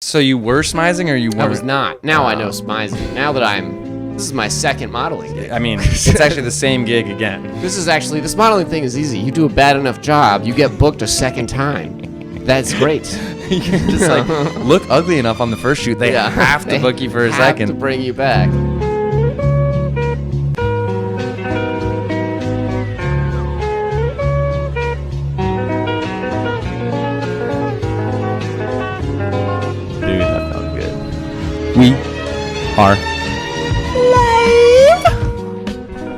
So you were smizing or you weren't? I was not. Now I know smizing. Now that this is my second modeling gig. I mean, it's actually the same gig again. This modeling thing is easy. You do a bad enough job, you get booked a second time. That's great. You're just like, look ugly enough on the first shoot. They have to book you for a second. They have to bring you back. Dude, that felt good. We are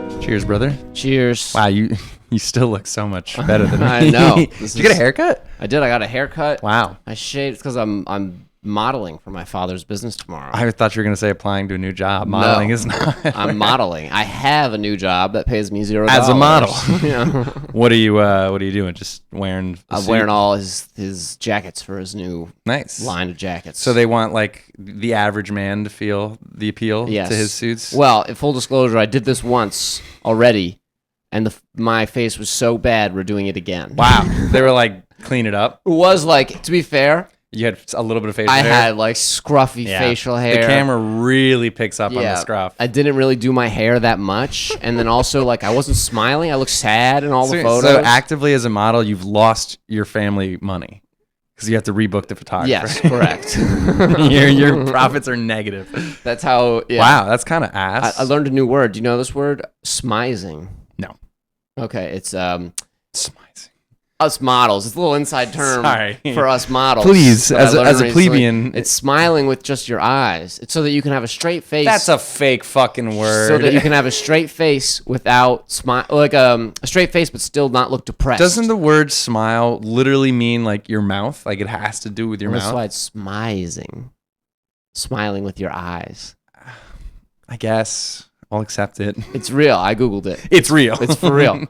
live. Cheers, brother. Cheers. Wow, you still look so much better than me. I know. Did you get a haircut? I did. I got a haircut. Wow. I shaved because I'm modeling for my father's business tomorrow. I thought you were going to say applying to a new job. Modeling is not. I'm modeling. I have a new job that pays me $0 as a model. Yeah. What are you doing? Just wearing? I'm wearing all his jackets for his new line of jackets. So they want like the average man to feel the appeal to his suits. Well, in full disclosure, I did this once already, and my face was so bad. We're doing it again. Wow. They were like, clean it up. It was like, to be fair. You had a little bit of facial hair? I had like scruffy facial hair. The camera really picks up on the scruff. I didn't really do my hair that much. And then also like I wasn't smiling. I looked sad in all the photos. So actively as a model, you've lost your family money because you have to rebook the photographer. Yes, correct. your profits are negative. That's how, Wow, that's kind of ass. I learned a new word. Do you know this word? Smizing. No. Okay, it's smizing. Us models. It's a little inside term for us models. Please, as a plebeian. It's smiling with just your eyes. It's so that you can have a straight face. That's a fake fucking word. So that you can have a straight face without smile, like a straight face, but still not look depressed. Doesn't the word smile literally mean like your mouth? Like it has to do with your mouth? That's why it's smizing. Smiling with your eyes. I guess. I'll accept it. It's real. I Googled it. It's real. It's for real.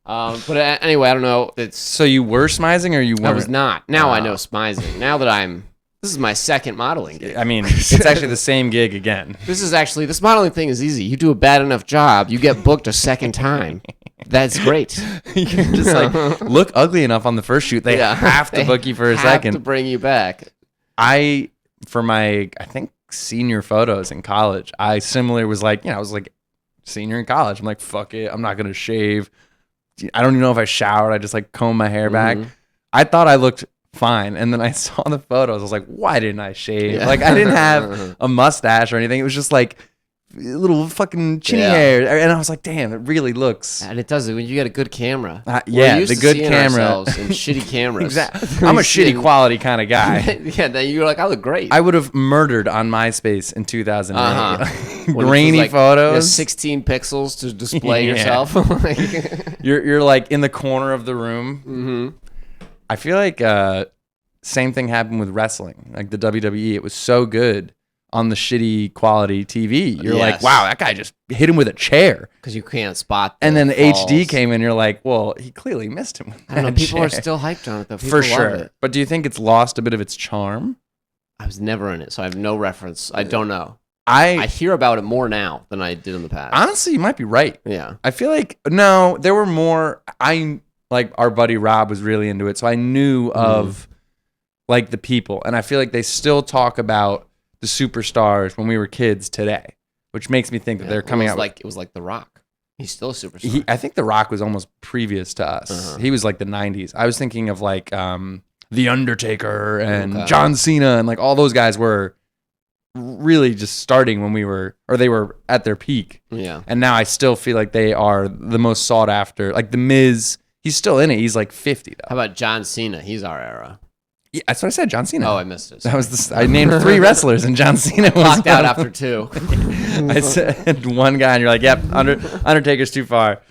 But anyway, I don't know. So you were smizing or you weren't? I was not. Now I know smizing. Now that this is my second modeling gig. I mean, it's actually the same gig again. This modeling thing is easy. You do a bad enough job, you get booked a second time. That's great. You're just like, look ugly enough on the first shoot. They have to book you for a second. Have to bring you back. For my, I think, senior photos in college, I similarly was like, I was like senior in college. I'm like, fuck it. I'm not going to shave. I don't even know if I showered. I just like combed my hair back. I thought I looked fine. And then I saw the photos. I was like, why didn't I shave? Yeah. Like I didn't have a mustache or anything. It was just like little fucking chinny hair. And I was like, damn, it really looks. And it does. When you get a good camera. The good camera. And shitty cameras. Exactly. I'm a shitty quality kind of guy. Then you're like, I look great. I would have murdered on MySpace in 2008. Grainy photos. 16 pixels to display yourself. You're like in the corner of the room. Mm-hmm. I feel like same thing happened with wrestling. Like the WWE, it was so good on the shitty quality TV. You're like, wow, that guy just hit him with a chair. Because you can't spot and then the falls. HD came in, you're like, well, he clearly missed him with I don't know, people chair. are still hyped on it, though. People For sure. love it. But do you think it's lost a bit of its charm? I was never in it, so I have no reference. I don't know. I hear about it more now than I did in the past. Honestly, you might be right. Yeah. I feel like, no, there were more, like our buddy Rob was really into it, so I knew of like the people. And I feel like they still talk about the superstars when we were kids today, which makes me think that they're coming out. It was like The Rock. He's still a superstar. I think The Rock was almost previous to us. He was like the 90s. I was thinking of like The Undertaker and John Cena and like all those guys were really just starting when they were at their peak. Yeah. And now I still feel like they are the most sought after. Like The Miz, he's still in it. He's like 50 though. How about John Cena? He's our era. Yeah, that's what I said, John Cena. Oh, I missed it. That was I named 3 wrestlers, and John Cena was locked out after 2. I said one guy, and you're like, "Yep, Undertaker's too far."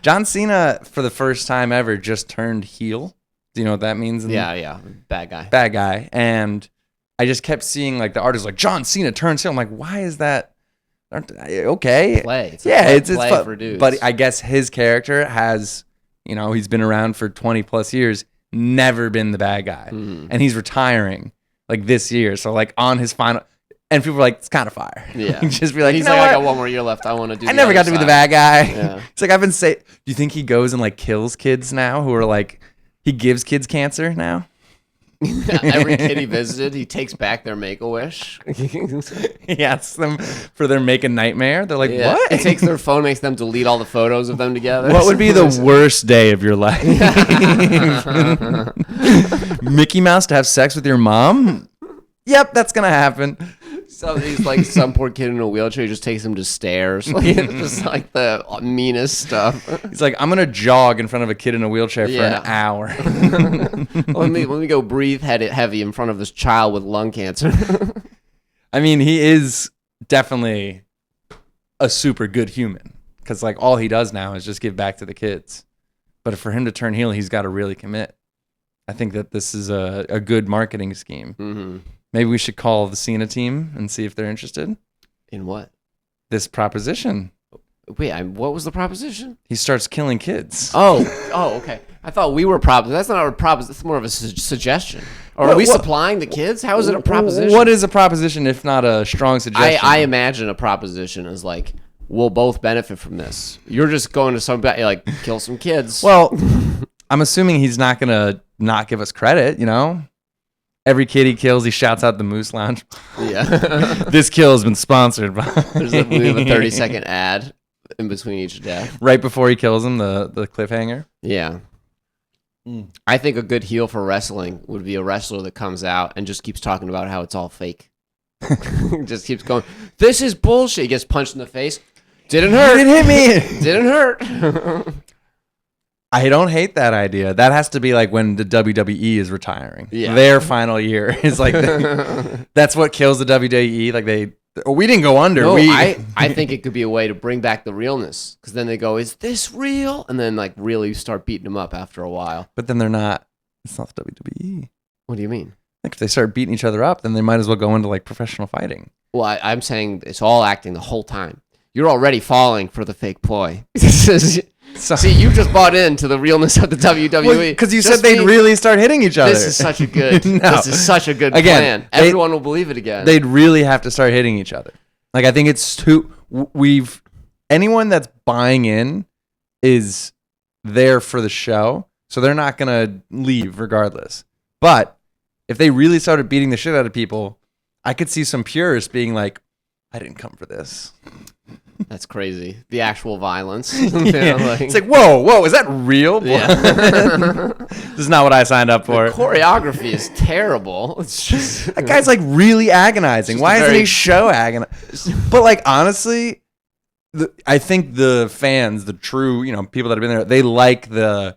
John Cena, for the first time ever, just turned heel. Do you know what that means? Yeah, bad guy. Bad guy, and I just kept seeing like the artists like John Cena turns heel. I'm like, why is that? Okay, play. It's play fun. for dudes. But I guess his character has, he's been around for 20 plus years. Never been the bad guy, and he's retiring like this year. So like on his final, and people are like, it's kind of fire. Yeah, just be like, he's like, I got one more year left. I want to do. I never got to be the bad guy. Yeah. It's like do you think he goes and like kills kids now who are like, he gives kids cancer now? Every kid he visited, he takes back their Make-A-Wish. He asks them for their Make a Nightmare. They're like, what? He takes their phone, makes them delete all the photos of them together. What would be the worst day of your life? Mickey Mouse to have sex with your mom? Yep, that's going to happen. So he's like some poor kid in a wheelchair. He just takes him to stairs. Like, just like the meanest stuff. He's like, I'm going to jog in front of a kid in a wheelchair for an hour. let me go breathe heavy in front of this child with lung cancer. I mean, he is definitely a super good human because like all he does now is just give back to the kids. But for him to turn heel, he's got to really commit. I think that this is a good marketing scheme. Mm-hmm. Maybe we should call the Cena team and see if they're interested. In what? This proposition. Wait, what was the proposition? He starts killing kids. Oh, okay. I thought we were That's not a proposition. That's more of a suggestion. Or are we supplying the kids? How is it a proposition? What is a proposition if not a strong suggestion? I imagine a proposition is like, we'll both benefit from this. You're just going to somebody like kill some kids. Well, I'm assuming he's not going to not give us credit, you know? Every kid he kills, he shouts out the Moose Lounge. Yeah. This kill has been sponsored by... We have a 30-second ad in between each death. Right before he kills him, the cliffhanger. Yeah. I think a good heel for wrestling would be a wrestler that comes out and just keeps talking about how it's all fake. Just keeps going, this is bullshit. He gets punched in the face. Didn't hurt. Didn't hit me. Didn't hurt. I don't hate that idea. That has to be like when the WWE is retiring. Yeah. Their final year is like that's what kills the WWE. Like we didn't go under. No, I think it could be a way to bring back the realness because then they go, is this real? And then like really start beating them up after a while. But then they're not. It's not the WWE. What do you mean? Like if they start beating each other up, then they might as well go into like professional fighting. Well, I'm saying it's all acting the whole time. You're already falling for the fake ploy. See, you just bought into the realness of the WWE. Because you said they'd really start hitting each other. This is such a good plan. Everyone will believe it again. They'd really have to start hitting each other. Like, I think it's anyone that's buying in is there for the show, so they're not going to leave regardless. But if they really started beating the shit out of people, I could see some purists being like, I didn't come for this. That's crazy. The actual violence. Yeah. It's like, whoa, is that real? Yeah. This is not what I signed up for. The choreography is terrible. It's just that guy's like really agonizing. Why isn't he show agonizing? But like honestly, I think the fans, the true, people that have been there, they like the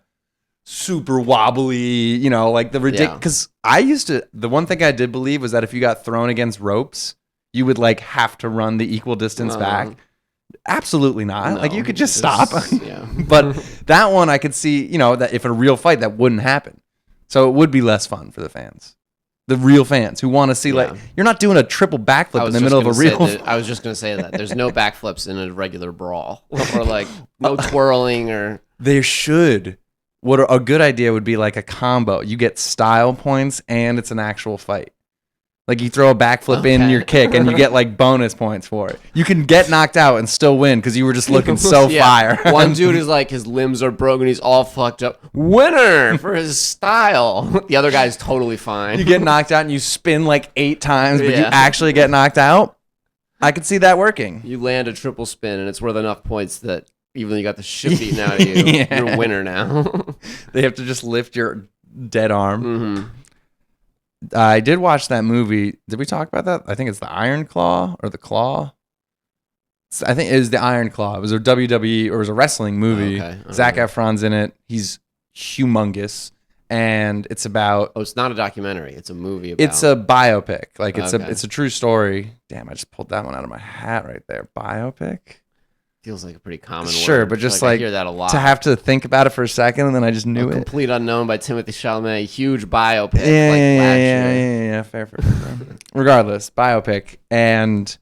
super wobbly, like the ridiculous. Because the one thing I did believe was that if you got thrown against ropes, you would like have to run the equal distance back. Absolutely not. No, like you could just stop. Yeah. But that one I could see, that if a real fight that wouldn't happen. So it would be less fun for the fans. The real fans who want to see like you're not doing a triple backflip in the middle of a real I was just going to say that. There's no backflips in a regular brawl or like no twirling or there should. What a good idea would be like a combo. You get style points and it's an actual fight. Like you throw a backflip in your kick and you get like bonus points for it. You can get knocked out and still win because you were just looking so fire. One dude is like his limbs are broken. He's all fucked up. Winner for his style. The other guy's totally fine. You get knocked out and you spin like 8 times, but you actually get knocked out. I could see that working. You land a triple spin and it's worth enough points that even though you got the shit beaten out of you, you're a winner now. They have to just lift your dead arm. Mm-hmm. I did watch that movie. Did we talk about that? I think it's the Iron Claw or the Claw. I think it was the Iron Claw. It was a WWE or it was a wrestling movie. Zac Efron's in it. He's humongous, and it's about. Oh, it's not a documentary. It's a movie. It's a biopic. Like it's a true story. Damn, I just pulled that one out of my hat right there. Biopic. Feels like a pretty common word. Sure, but just like I hear that a lot. To have to think about it for a second, and then I just knew it. Complete Unknown by Timothée Chalamet, huge biopic. Yeah, fair. Regardless, biopic and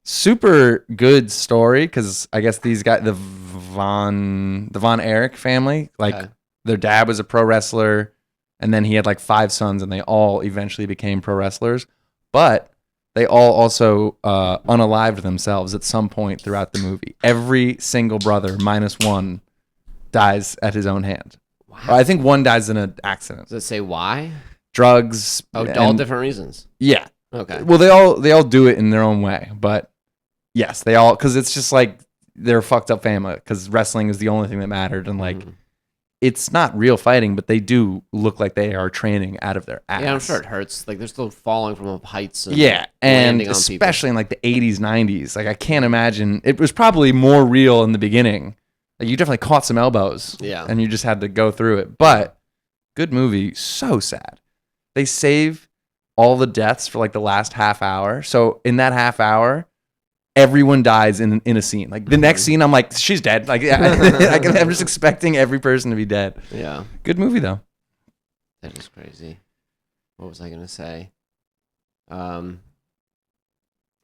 super good story because I guess these guys, the Von Erich family, like their dad was a pro wrestler, and then he had like 5 sons, and they all eventually became pro wrestlers, but. They all also unalived themselves at some point throughout the movie. Every single brother, minus one, dies at his own hand. Wow. I think one dies in an accident. Does it say why? drugs. Oh, all different reasons. Yeah. Okay. Well, they all do it in their own way, but yes, they all, because it's just like they're a fucked up family. Because wrestling is the only thing that mattered, and like it's not real fighting, but they do look like they are training out of their ass. Yeah, I'm sure it hurts. Like they're still falling from heights. And and landing on especially in like the 80s, 90s. Like I can't imagine. It was probably more real in the beginning. Like you definitely caught some elbows. Yeah. And you just had to go through it. But good movie. So sad. They save all the deaths for like the last half hour. So in that half hour, everyone dies in a scene. Like the next scene, I'm like, she's dead. Like I'm just expecting every person to be dead. Yeah. Good movie though. That is crazy. What was I gonna say? Yeah,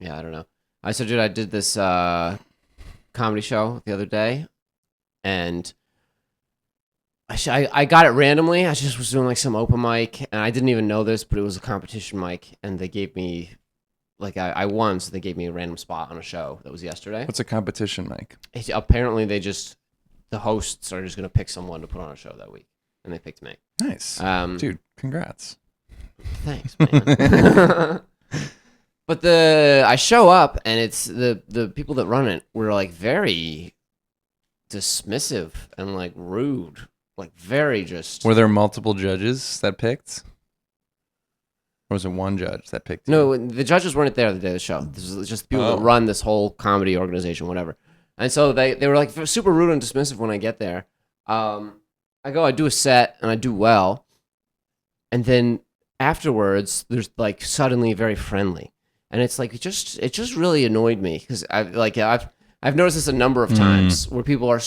I don't know. I said, dude, I did this comedy show the other day, and I got it randomly. I just was doing like some open mic, and I didn't even know this, but it was a competition mic, and they gave me like I won, so they gave me a random spot on a show that was yesterday. What's a competition, Mike? Apparently, the hosts are just gonna pick someone to put on a show that week, and they picked me. Nice, dude. Congrats. Thanks, man. But I show up, and it's the people that run it were like very dismissive and like rude, like very just. Were there multiple judges that picked? Or was it one judge that picked you? No, the judges weren't there the day of the show. This was just people that run this whole comedy organization, whatever. And so they were like super rude and dismissive when I get there. I do a set and I do well, and then afterwards there's like suddenly very friendly, and it's like it just really annoyed me because I've noticed this a number of times where people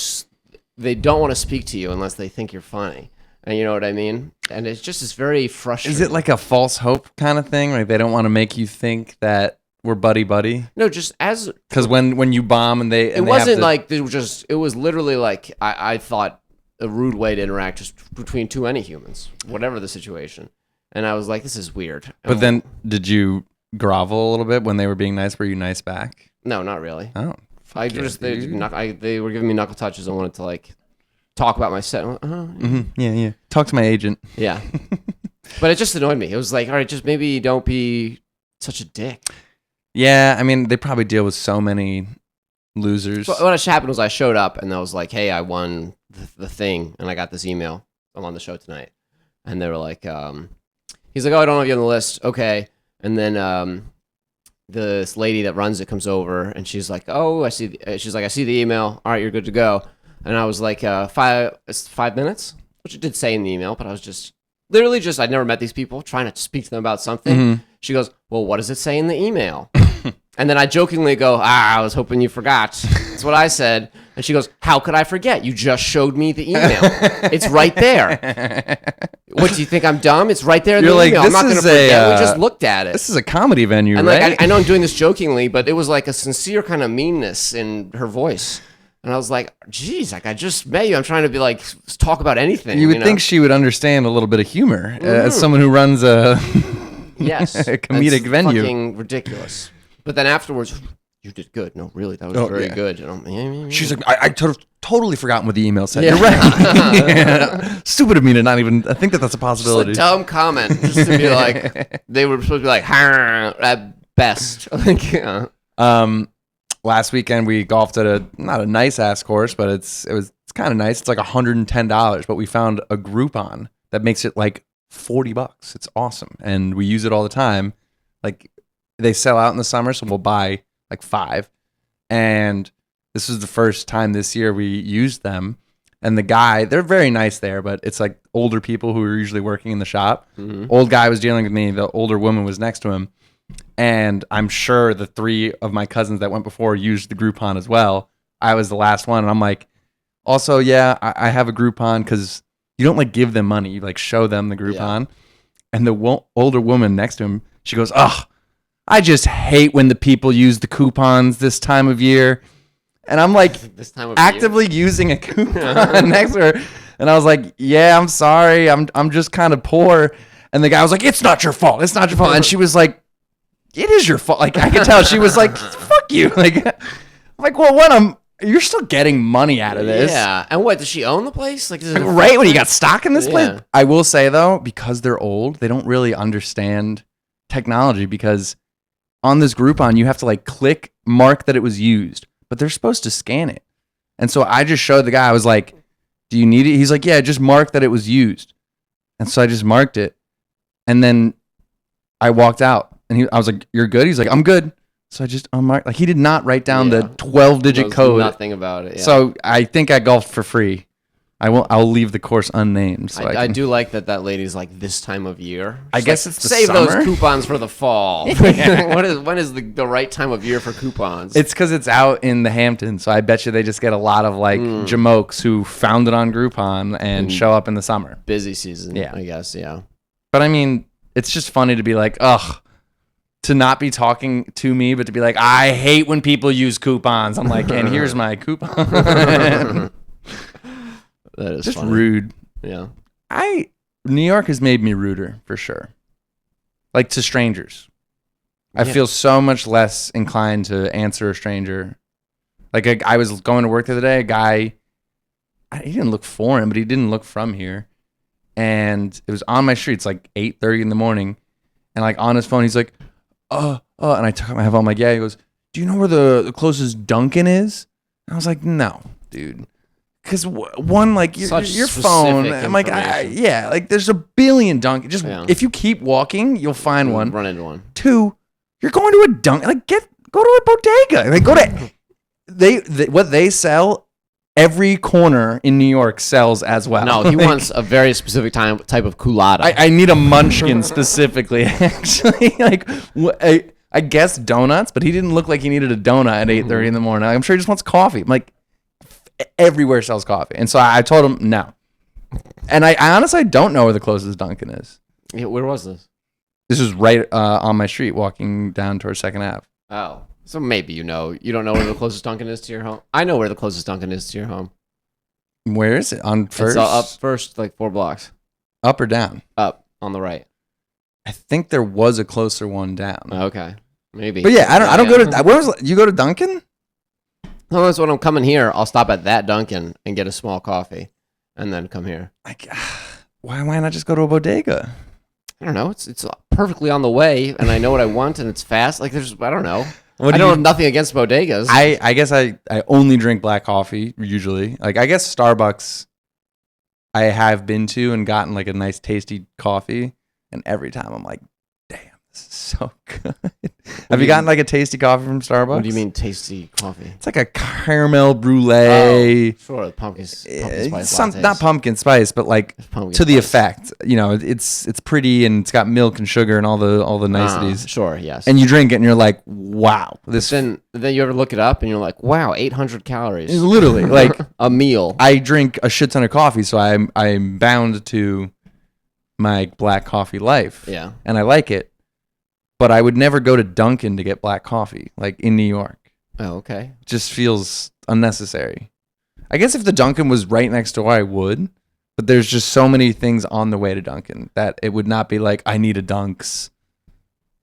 they don't want to speak to you unless they think you're funny. And you know what I mean? And it's just very frustrating. Is it like a false hope kind of thing? Like they don't want to make you think that we're buddy? No, just as... Because when you bomb and they... It wasn't like... It was literally like, I thought, a rude way to interact just between any humans, whatever the situation. And I was like, this is weird. But then, did you grovel a little bit when they were being nice? Were you nice back? No, not really. Oh, they were giving me knuckle touches. I wanted to like... talk about my set. Yeah. Talk to my agent. Yeah. But it just annoyed me. It was like, all right, just maybe don't be such a dick. Yeah, I mean, they probably deal with so many losers. So what happened was I showed up and I was like, hey, I won the thing, and I got this email. I'm on the show tonight. And they were like, he's like, oh, I don't have you on the list. Okay. And then this lady that runs it comes over, and she's like, oh, I see the email. All right, you're good to go. And I was like, 5 minutes, which it did say in the email, but I was just literally I'd never met these people, trying to speak to them about something. Mm-hmm. She goes, well, what does it say in the email? And then I jokingly go, I was hoping you forgot. That's what I said. And she goes, how could I forget? You just showed me the email. It's right there. What, do you think I'm dumb? It's right there in the email. I'm not going to forget. We just looked at it. This is a comedy venue, and right? Like, I know I'm doing this jokingly, but it was like a sincere kind of meanness in her voice. And I was like, geez, like I just met you. I'm trying to be like, talk about anything. You would think she would understand a little bit of humor as someone who runs yes, a comedic venue. Fucking ridiculous. But then afterwards, you did good. No, really, that was very good. She's like, I totally forgotten what the email said. Yeah. You're right. Yeah. Stupid of me to not even. I think that's a possibility. Just a dumb comment, just to be like, they were supposed to be like, at best. Like, last weekend we golfed at not a nice ass course, but it's kind of nice. It's like $110, but we found a Groupon that makes it like $40. It's awesome, and we use it all the time. Like they sell out in the summer, so we'll buy like 5. And this was the first time this year we used them. And the guy, they're very nice there, but it's like older people who are usually working in the shop. Mm-hmm. Old guy was dealing with me. The older woman was next to him. And I'm sure the 3 of my cousins that went before used the Groupon as well. I was the last one. And I'm like, also, yeah, I have a Groupon, because you don't like give them money. You like show them the Groupon. Yeah. And the older woman next to him, she goes, ugh, I just hate when the people use the coupons this time of year. And I'm like actively using a coupon next to her. And I was like, yeah, I'm sorry. I'm just kind of poor. And the guy was like, it's not your fault. It's not your fault. And she was like, it is your fault. Like I could tell she was like, fuck you. Like, I'm like, well, one, you're still getting money out of this. Yeah. And what, does she own the place? Like, Right, when you got stock in this place? Yeah. I will say, though, because they're old, they don't really understand technology, because on this Groupon, you have to like click, mark that it was used, but they're supposed to scan it. And so I just showed the guy, I was like, do you need it? He's like, yeah, just mark that it was used. And so I just marked it. And then I walked out, and I was like, you're good? He's like, I'm good. So I just unmarked. Like, he did not write down the 12-digit code. Nothing about it. Yeah. So I think I golfed for free. I'll leave the course unnamed. So I do like that lady's like, this time of year. I guess it's the save summer. those coupons for the fall. When is the right time of year for coupons? It's because it's out in the Hamptons, so I bet you they just get a lot of like jamokes who found it on Groupon and show up in the summer. Busy season, Yeah. I guess, yeah. But I mean, it's just funny to be like, ugh, to not be talking to me, but to be like, I hate when people use coupons. I'm like, and here's my coupon. That is just funny. rude. Yeah. New York has made me ruder for sure. Like, to strangers. I feel so much less inclined to answer a stranger. Like, I was going to work the other day, a guy, he didn't look foreign, but he didn't look from here. And it was on my street. It's like 8:30 in the morning. And like on his phone, he's like, and I took out my headphone. I'm like, yeah. He goes, do you know where the closest Dunkin' is? And I was like, no, dude. Because one, like your phone, I'm like, like there's a billion Dunkin'. Just if you keep walking, you'll find one. Run into one. 2, you're going to a Dunkin'. Like go to a bodega. Like go to what they sell. Every corner in New York sells as well. No, he wants a very specific type of culotta. I need a munchkin specifically. Actually, like I guess donuts, but he didn't look like he needed a donut at 8:30 in the morning. I'm sure he just wants coffee. I'm like, everywhere sells coffee, and so I told him no. And I honestly don't know where the closest Dunkin' is. Yeah, where was this? This was right on my street, walking down towards 2nd Ave. Oh. So maybe you don't know where the closest Dunkin' is to your home. I know where the closest Dunkin' is to your home. Where is it? On First? It's up first, like 4 blocks. Up or down? Up on the right. I think there was a closer one down. Okay, maybe. But yeah, I don't go to. Where was you go to Dunkin'? Sometimes when I'm coming here, I'll stop at that Dunkin' and get a small coffee, and then come here. Like, why not just go to a bodega? I don't know. It's perfectly on the way, and I know what I want, and it's fast. Like I don't know. I don't have nothing against bodegas. I guess I only drink black coffee usually. Like, I guess Starbucks I have been to and gotten like a nice tasty coffee, and every time I'm like, damn, this is so good. Have you gotten like a tasty coffee from Starbucks? What do you mean tasty coffee? It's like a caramel brulee. Oh, sure, pumpkin spice lattes. Not pumpkin spice, but like to the effect. You know, it's pretty and it's got milk and sugar and all the niceties. Sure, yes. And you drink it and you're like, wow. Then you ever look it up and you're like, wow, 800 calories. It's literally like a meal. I drink a shit ton of coffee, so I'm bound to my black coffee life. Yeah. And I like it. But I would never go to Dunkin' to get black coffee, like in New York. Oh, okay. It just feels unnecessary. I guess if the Dunkin' was right next door, I would. But there's just so many things on the way to Dunkin' that it would not be like, I need a Dunks.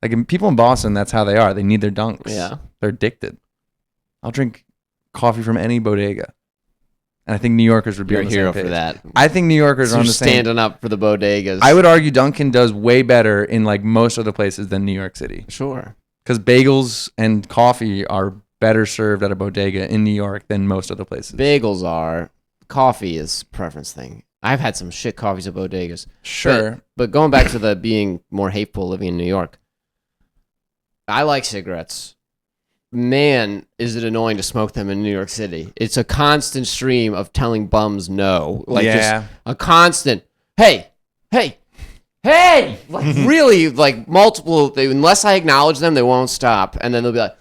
Like, people in Boston, that's how they are. They need their Dunks. Yeah. They're addicted. I'll drink coffee from any bodega. And I think New Yorkers would be You're on a the hero same page. for that. I think New Yorkers are on the same. Standing up for the bodegas. I would argue Dunkin' does way better in like most other places than New York City. Sure. Because bagels and coffee are better served at a bodega in New York than most other places. Bagels are. Coffee is a preference thing. I've had some shit coffees at bodegas. Sure. But going back to the being more hateful living in New York, I like cigarettes. Man, is it annoying to smoke them in New York City. It's a constant stream of telling bums no. Like, just a constant, hey. Like, really, like, multiple, unless I acknowledge them, they won't stop. And then they'll be like,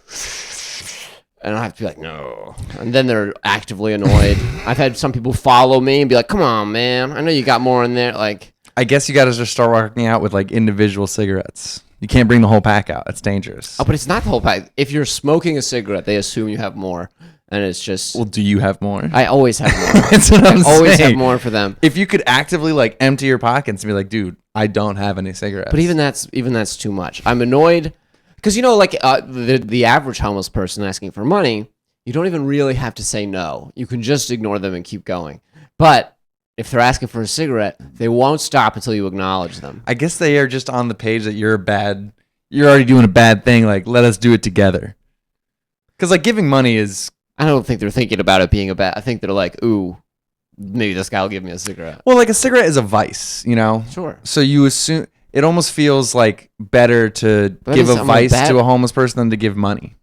and I have to be like, no. And then they're actively annoyed. I've had some people follow me and be like, come on, man. I know you got more in there. Like, I guess you got to just start working out with, like, individual cigarettes. You can't bring the whole pack out. It's dangerous. Oh, but it's not the whole pack. If you're smoking a cigarette, they assume you have more. And it's just... Well, do you have more? I always have more. That's what I'm saying. Always have more for them. If you could actively, like, empty your pockets and be like, dude, I don't have any cigarettes. But even that's too much. I'm annoyed. Because, like, the average homeless person asking for money you don't even really have to say no. You can just ignore them and keep going. But if they're asking for a cigarette, they won't stop until you acknowledge them. I guess they are just on the page that you're already doing a bad thing. Like, let us do it together. Because like giving money is. I don't think they're thinking about it being a bad. I think they're like, ooh, maybe this guy will give me a cigarette. Well, like a cigarette is a vice, you know? Sure. So you assume it almost feels like better to give a vice to a homeless person than to give money.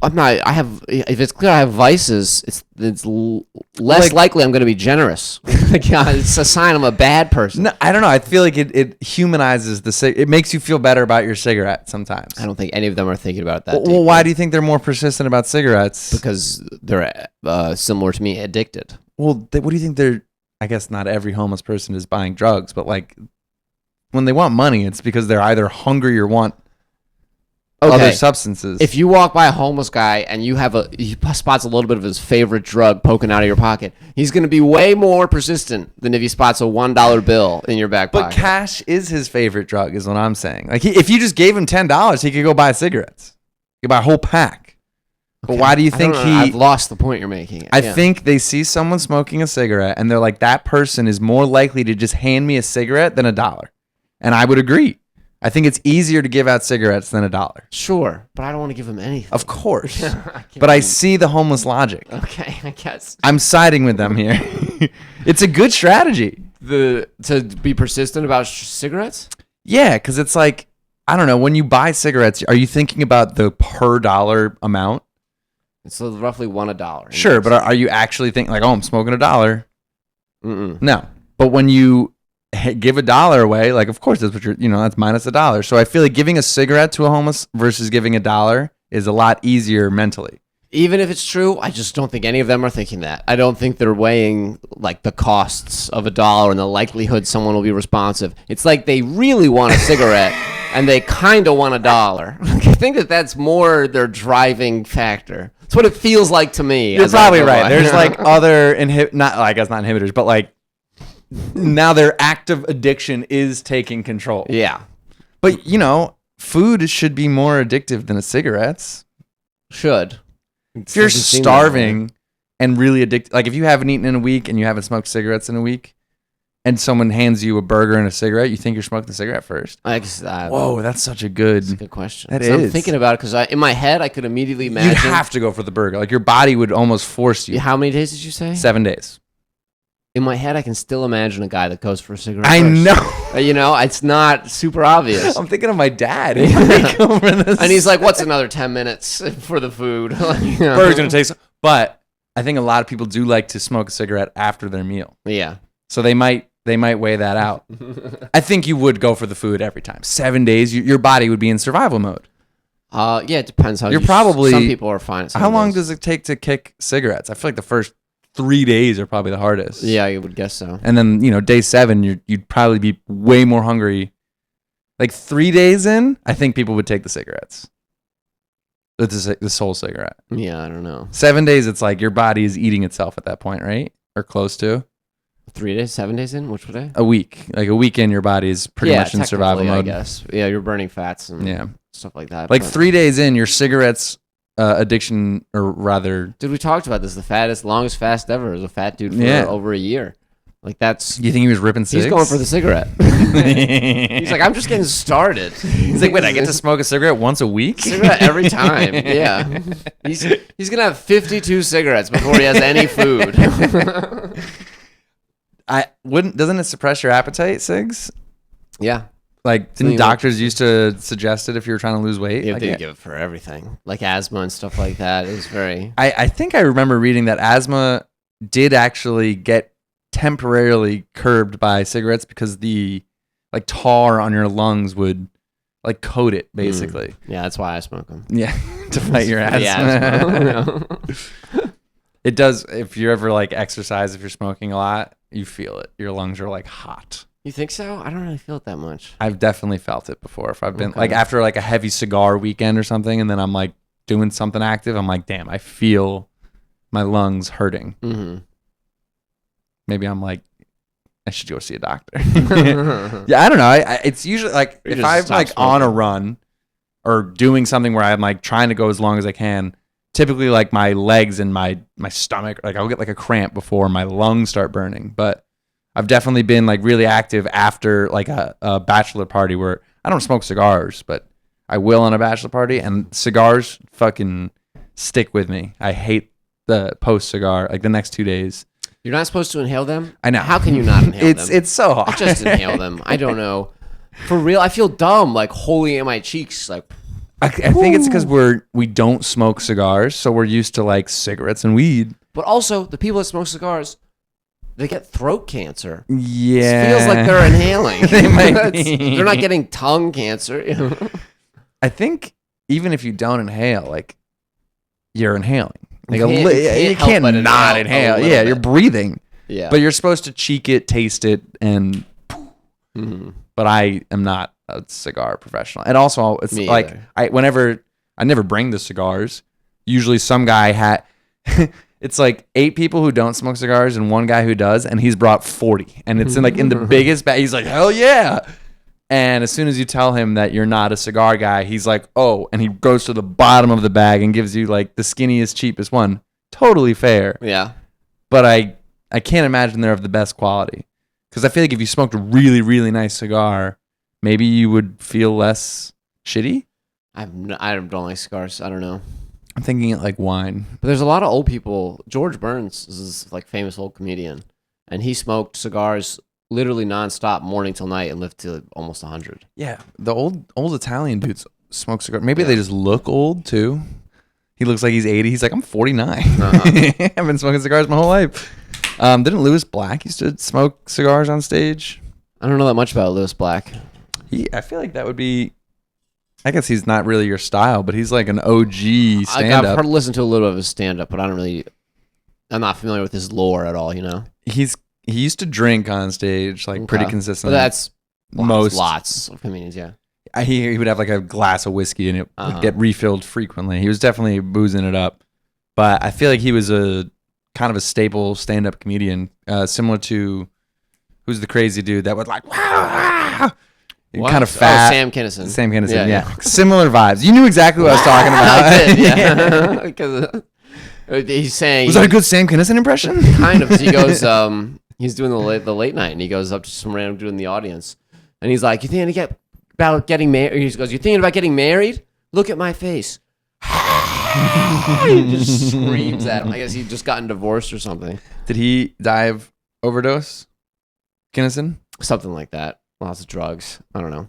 I'm not. I have. If it's clear I have vices, it's less likely I'm going to be generous. It's a sign I'm a bad person. No, I don't know. I feel like it humanizes it makes you feel better about your cigarette sometimes. I don't think any of them are thinking about that. Well, why do you think they're more persistent about cigarettes? Because they're similar to me, addicted. Well, what do you think they're? I guess not every homeless person is buying drugs, but like when they want money, it's because they're either hungry or want other substances. If you walk by a homeless guy and he spots a little bit of his favorite drug poking out of your pocket, he's going to be way more persistent than if he spots a $1 bill in your back pocket. But cash is his favorite drug, is what I'm saying. Like if you just gave him $10, he could go buy cigarettes. He could buy a whole pack. Okay. But why do you think I've lost the point you're making. I think they see someone smoking a cigarette and they're like, that person is more likely to just hand me a cigarette than $1. And I would agree. I think it's easier to give out cigarettes than $1. Sure, but I don't want to give them anything. Of course. But I see the homeless logic. Okay, I guess. I'm siding with them here. It's a good strategy. To be persistent about cigarettes? Yeah, because it's like, I don't know, when you buy cigarettes, are you thinking about the per dollar amount? It's roughly $1. Sure, but are you actually thinking like, oh, I'm smoking $1? Mm-mm. No. But when you give $1 away, like of course that's what that's minus $1. So I feel like giving a cigarette to a homeless versus giving $1 is a lot easier mentally. Even if it's true, I just don't think any of them are thinking that. I don't think they're weighing like the costs of $1 and the likelihood someone will be responsive. It's like they really want a cigarette and they kind of want $1. I think that's more their driving factor. That's what it feels like to me. You're probably right. There's like other I guess not inhibitors, but like now their active addiction is taking control. Yeah. But, food should be more addictive than cigarettes. Should. If you're starving and really addicted, like if you haven't eaten in a week and you haven't smoked cigarettes in a week and someone hands you a burger and a cigarette, you think you're smoking the cigarette first? Whoa, that's such a good question. That is. I'm thinking about it because in my head, I could immediately imagine. You'd have to go for the burger. Like your body would almost force you. How many days did you say? 7 days. In my head, I can still imagine a guy that goes for a cigarette. I first. Know. It's not super obvious. I'm thinking of my dad. And he's like, what's another 10 minutes for the food? Burger's going to taste. But I think a lot of people do like to smoke a cigarette after their meal. Yeah. So they might weigh that out. I think you would go for the food every time. 7 days, your body would be in survival mode. Yeah, it depends how you're probably. Some people are fine. How long does it take to kick cigarettes? I feel like the first 3 days are probably the hardest. Yeah, I would guess so. And then, day 7, you'd probably be way more hungry. Like 3 days in, I think people would take the cigarettes. The sole cigarette. Yeah, I don't know. 7 days, it's like your body is eating itself at that point, right? Or close to. 3 days, 7 days in? Which day? A week. Like a week in, your body is pretty much in survival mode. I guess. Yeah, you're burning fats and stuff like that. Like 3 days in, your cigarettes addiction, or rather... Dude, we talked about this. The longest fast ever is a fat dude for over a year. Like that's... You think he was ripping cigs? He's going for the cigarette. He's like, I'm just getting started. He's like, wait, I get to smoke a cigarette once a week? Cigarette every time. Yeah. He's going to have 52 cigarettes before he has any food. Doesn't it suppress your appetite, cigs? Yeah. Like, didn't doctors used to suggest it if you were trying to lose weight? Yeah, they give it for everything. Like asthma and stuff like that. It was very... I think I remember reading that asthma did actually get temporarily curbed by cigarettes because the tar on your lungs would coat it, basically. Yeah, that's why I smoke them. Yeah, to fight your asthma. It does. If you ever exercise, if you're smoking a lot, you feel it. Your lungs are hot. You think so? I don't really feel it that much. I've definitely felt it before. If I've been after a heavy cigar weekend or something, and then I'm doing something active, I'm like, damn, I feel my lungs hurting. Mm-hmm. Maybe I'm I should go see a doctor. Yeah, I don't know. It's usually if I'm on a run or doing something where I'm trying to go as long as I can, typically like my legs and my stomach, like I'll get like a cramp before my lungs start burning. But I've definitely been like really active after like a bachelor party where I don't smoke cigars, but I will on a bachelor party, and cigars fucking stick with me. I hate the post cigar, like the next 2 days. You're not supposed to inhale them? I know. How can you not inhale them? It's so hard. I just inhale them. I don't know. For real, I feel dumb, like holding in my cheeks, like. I think it's because we don't smoke cigars, so we're used to like cigarettes and weed. But also, the people that smoke cigars, they get throat cancer. Yeah, It feels like they're inhaling. They might be. They're not getting tongue cancer. I think even if you don't inhale, like you're inhaling. Like You can't not help but inhale. a Yeah, little you're bit. breathing. Yeah. But you're supposed to cheek it, taste it, and. Mhm. But I am not a cigar professional. And also, it's Me like either. I never bring the cigars. Usually, some guy had. It's like 8 people who don't smoke cigars and 1 guy who does, and he's brought 40, and it's in the biggest bag. He's like, hell yeah! And as soon as you tell him that you're not a cigar guy, he's like, oh, and he goes to the bottom of the bag and gives you like the skinniest, cheapest one. Totally fair. Yeah. But I can't imagine they're of the best quality. Because I feel like if you smoked a really, really nice cigar, maybe you would feel less shitty. I don't like cigars. I don't know. I'm thinking it like wine. But there's a lot of old people. George Burns is this like famous old comedian, and he smoked cigars literally nonstop, morning till night, and lived to almost 100. Yeah, the old Italian dudes smoke cigars. Maybe they just look old too. He looks like he's 80. He's like, I'm 49. I've been smoking cigars my whole life. Didn't Lewis Black used to smoke cigars on stage? I don't know that much about Lewis Black. I feel like that would be. I guess he's not really your style, but he's like an OG stand-up. I've listened to a little bit of his stand-up, but I'm not familiar with his lore at all, you know? He used to drink on stage like pretty consistently. But that's most lots of comedians, yeah. He would have like a glass of whiskey and it would get refilled frequently. He was definitely boozing it up, but I feel like he was a kind of a staple stand-up comedian, similar to who's the crazy dude that would like kind of fat. Oh, Sam Kinison. Sam Kinison, yeah. Similar vibes. You knew exactly what I was talking about. I did, yeah. Because he's saying, was that a good Sam Kinison impression? kind of. He goes, he's doing the late night, and he goes up to some random dude in the audience, and he's like, "You thinking about getting married?" He goes, "You thinking about getting married? Look at my face." He just screams at him. I guess he'd just gotten divorced or something. Did he die of overdose? Kinison? Something like that. Lots of drugs. I don't know.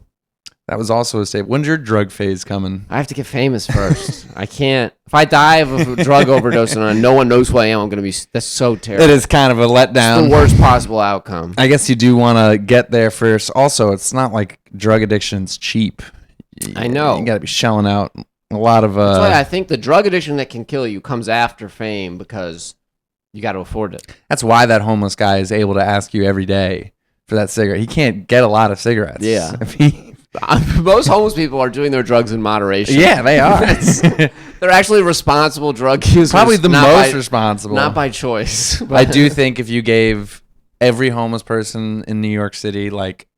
That was also a staple. When's your drug phase coming? I have to get famous first. I can't. If I die of a drug overdose and no one knows who I am, I'm going to be. That's so terrible. It is kind of a letdown. It's the worst possible outcome. I guess you do want to get there first. Also, it's not like drug addiction's cheap. I know. You got to be shelling out a lot of. That's why I think the drug addiction that can kill you comes after fame because you got to afford it. That's why that homeless guy is able to ask you every day for that cigarette. He can't get a lot of cigarettes. Yeah. If he, most homeless people are doing their drugs in moderation. yeah, they are. They're actually responsible drug users. Probably the not most by- responsible. Not by choice. I do think if you gave every homeless person in New York City like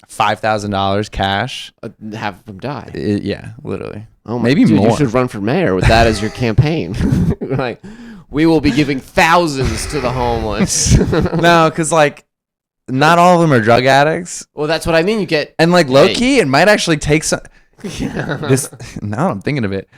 $5,000 cash, have them die. yeah, literally. Oh my, maybe dude, more. You should run for mayor with that as your campaign. Like, we will be giving thousands to the homeless. No, because like not all of them are drug addicts. Well, that's what I mean. You get And like low key, it might actually take some. This now I'm thinking of it.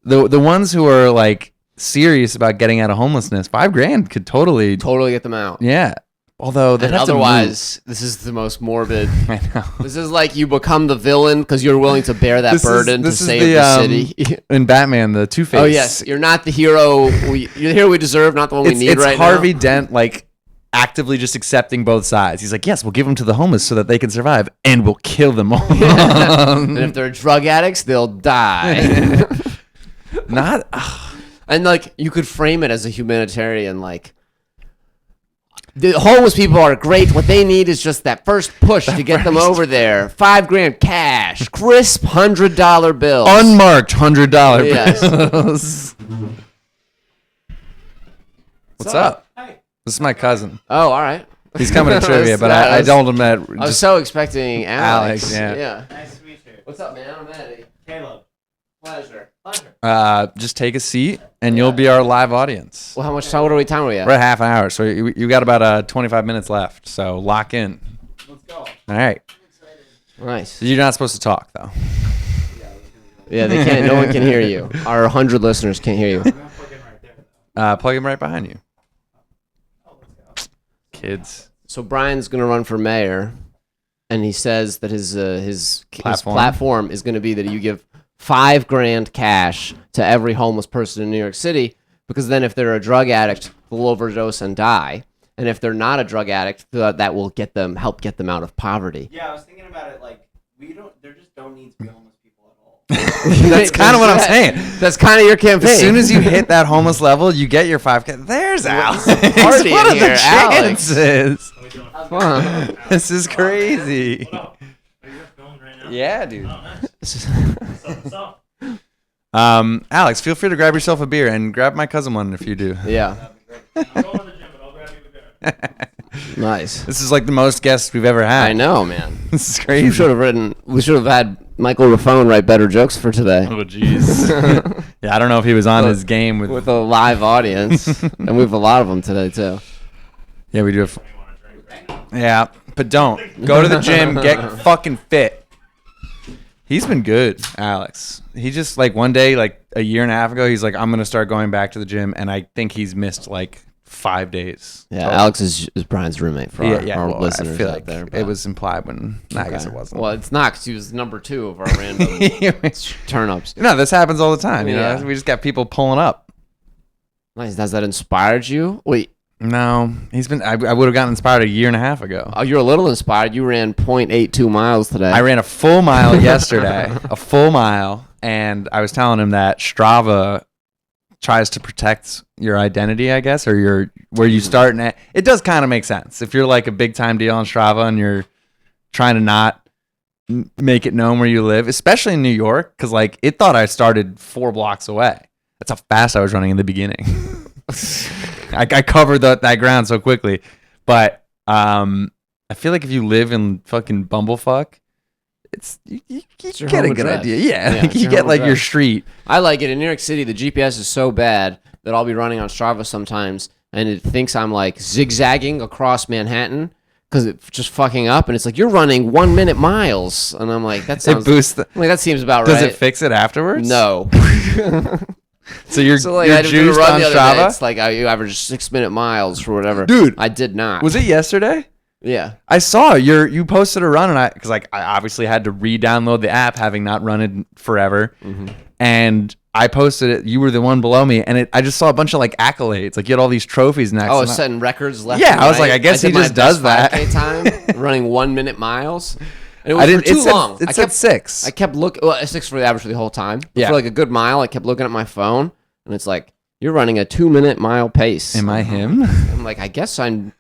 The ones who are like serious about getting out of homelessness, $5,000 could totally get them out. yeah. Although And otherwise, this is the most morbid. I know. This is like you become the villain because you're willing to bear that burden to save the city. In Batman, the Two-Face. Oh yes, you're not the hero. You're the hero we deserve, not the one we need it's right Harvey now. Dent like actively just accepting both sides. He's like, yes, we'll give them to the homeless so that they can survive, and we'll kill them all. And if they're drug addicts, they'll die. Not. And like you could frame it as a humanitarian, like the homeless people are great. What they need is just that first push to get them over there. $5,000 cash, crisp $100 bills, Unmarked $100 Yes. bills. What's up? Hi. This is my cousin. Oh, all right. He's coming to trivia, but I told him that. I was so expecting Alex. Alex, yeah. Nice to meet you. What's up, man? I'm Eddie. Caleb. Pleasure. Just take a seat, and you'll be our live audience. Well, how much time? What are we time are we at? We're at half an hour, so you got about 25 minutes left. So lock in. Let's go. All right. Nice. You're not supposed to talk though. Yeah, they can't. No one can hear you. Our 100 listeners can't hear you. I'm gonna plug in right there. Plug him right behind you. Oh, let's go. Kids. So Brian's gonna run for mayor, and he says that his Platform. is gonna be that you give $5,000 cash to every homeless person in New York City, because then if they're a drug addict, they'll overdose and die, and if they're not a drug addict, that will help get them out of poverty. Yeah, I was thinking about it. Like, there just don't need to be homeless people at all. That's kind of what I'm saying. That's kind of your campaign. As soon as you hit that homeless level, you get your 5K. There's Alex. Party What are in here, the Alex. chances? What are we doing? Fun. This is crazy. What up? Are you filming right now? Yeah, dude. Oh, nice. What's up? Alex, feel free to grab yourself a beer and grab my cousin one if you do. Yeah, I'm going to the gym, but I'll grab you a beer. nice. This is like the most guests we've ever had. I know, man. This is We crazy. should have had Michael Raffone write better jokes for today. Oh, jeez. Yeah, I don't know if he was on his game with. With a live audience, and we have a lot of them today too. Yeah, we do have. You want to drink right now? Yeah, but don't go to the gym. Get fucking fit. He's been good, Alex. He just like one day, like a year and a half ago, he's like, I'm gonna start going back to the gym, and I think he's missed like 5 days. Yeah, total. Alex is Brian's roommate for our well, listeners I feel out like there. it was implied when. Nah, I guess Okay. it wasn't. Well, it's not, 'cause he was number 2 of our random turn-ups. No, this happens all the time. You Yeah. know, we just got people pulling up. Nice. Has that inspired you? Wait, No, he's been. I would have gotten inspired a year and a half ago. oh, you're a little inspired. You ran 0.82 miles today. I ran a full mile yesterday, a full mile, and I was telling him that Strava tries to protect your identity, I guess, or where you start. And it does kind of make sense if you're like a big time deal on Strava and you're trying to not make it known where you live, especially in New York, because like it thought I started 4 blocks away. That's how fast I was running in the beginning. I covered that ground so quickly, but I feel like if you live in fucking Bumblefuck, it's you your get a home good address. idea. Yeah, Yeah, like, it's you your get home like your address. street. I like it. In New York City, the GPS is so bad that I'll be running on Strava sometimes, and it thinks I'm like zigzagging across Manhattan because it's just fucking up, and it's like, you're running 1 minute miles, and I'm like, that sounds. It boosts. The, I'm like, that seems about does right. it fix it afterwards? No. So you're So like, you're I did a juiced run on the other day. Strava, It's like you average 6 minute miles or whatever. Dude. I did not. was it yesterday? Yeah. I saw you posted a run, and because like I obviously had to re-download the app, having not run it forever, and I posted it. You were the one below me, and I just saw a bunch of like accolades, like you had all these trophies next. Oh, and setting records left. Yeah, and I was like, right. I guess he did my just does best that. 5K time running 1 minute miles. And it was I didn't. for too it said, long. It I said kept 6. I kept looking. Well, 6 for the average for the whole time. But Yeah. for like a good mile, I kept looking at my phone, and it's like, you're running a 2 minute mile pace. Am I him? I'm like, I guess I'm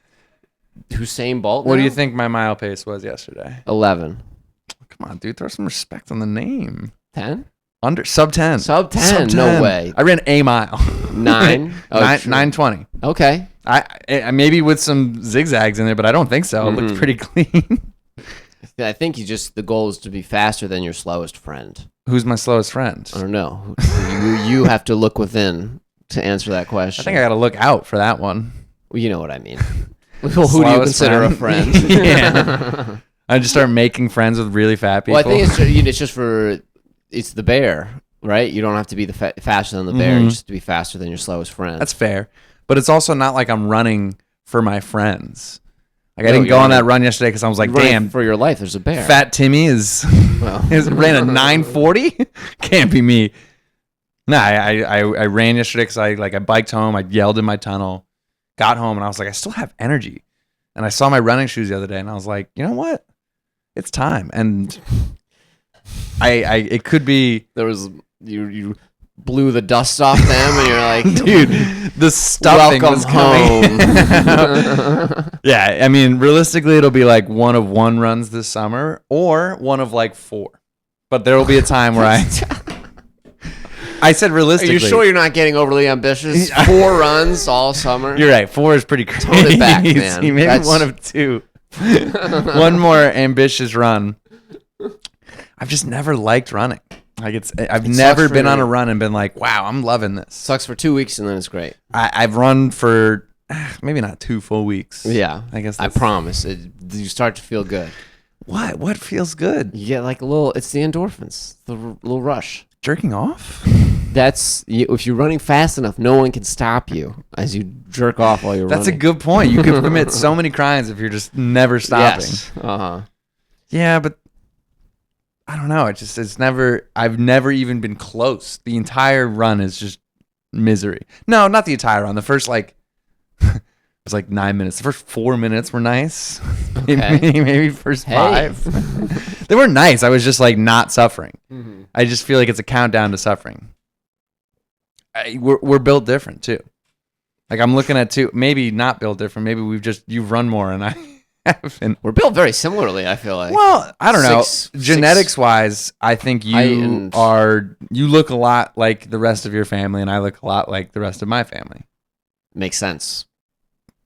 Usain Bolt. What do now? you think my mile pace was yesterday? 11. Come on, dude, throw some respect on the name. 10? Under sub 10. Sub 10? No way. I ran a mile. 9? Oh, Nine, true. 9:20. Okay. I maybe with some zigzags in there, but I don't think so. It looked pretty clean. I think the goal is to be faster than your slowest friend. Who's my slowest friend? I don't know. you have to look within to answer that question. I think I got to look out for that one. Well, you know what I mean. Who do you Slowest consider a friend? Yeah. I just start making friends with really fat people. Well, I think it's just it's the bear, right? You don't have to be faster than the bear. You just have to be faster than your slowest friend. That's fair. But it's also not like I'm running for my friends. Like I No, didn't you're go on running- that run yesterday because I was like, You're running damn, for your life. There's a bear. Fat Timmy Well. ran a 9:40. Can't be me. Nah, I ran yesterday because I biked home. I yelled in my tunnel, got home, and I was like, I still have energy. And I saw my running shoes the other day, and I was like, you know what? It's time. And it could be, There was you blew the dust off them, and you're like, dude, the stuffing welcome was coming. home. Yeah, I mean, realistically, it'll be like 1 of 1 runs this summer, or 1 of like 4. But there will be a time where I said Are realistically. you sure you're not getting overly ambitious? 4 runs all summer. You're right. 4 is pretty crazy. Tone it back, man. Maybe That's- 1 of 2. 1 more ambitious run. I've just never liked running. Like I've It never sucks been for- on a run and been like, wow, I'm loving this. Sucks for 2 weeks and then it's great. I've run for maybe not 2 full weeks. Yeah, I guess I promise. You start to feel good. What feels good? You get like a little. It's the endorphins, the little rush. Jerking off? That's if you're running fast enough, no one can stop you as you jerk off while you're That's a running. good point. You could commit so many crimes if you're just never stopping. Yes. Uh-huh. Yeah, but I don't know. I've never even been close. The entire run is just misery. No, not the entire run. The first it was like 9 minutes. The first 4 minutes were nice. Okay. maybe first Hey. 5. They were nice. I was just like not suffering. Mm-hmm. I just feel like it's a countdown to suffering. We're built different too. Like I'm looking at maybe not built different. Maybe you've run more and I haven't. We're built very similarly. I feel like. Well, I don't know. Six- Genetics wise, I think you look a lot like the rest of your family, and I look a lot like the rest of my family. Makes sense.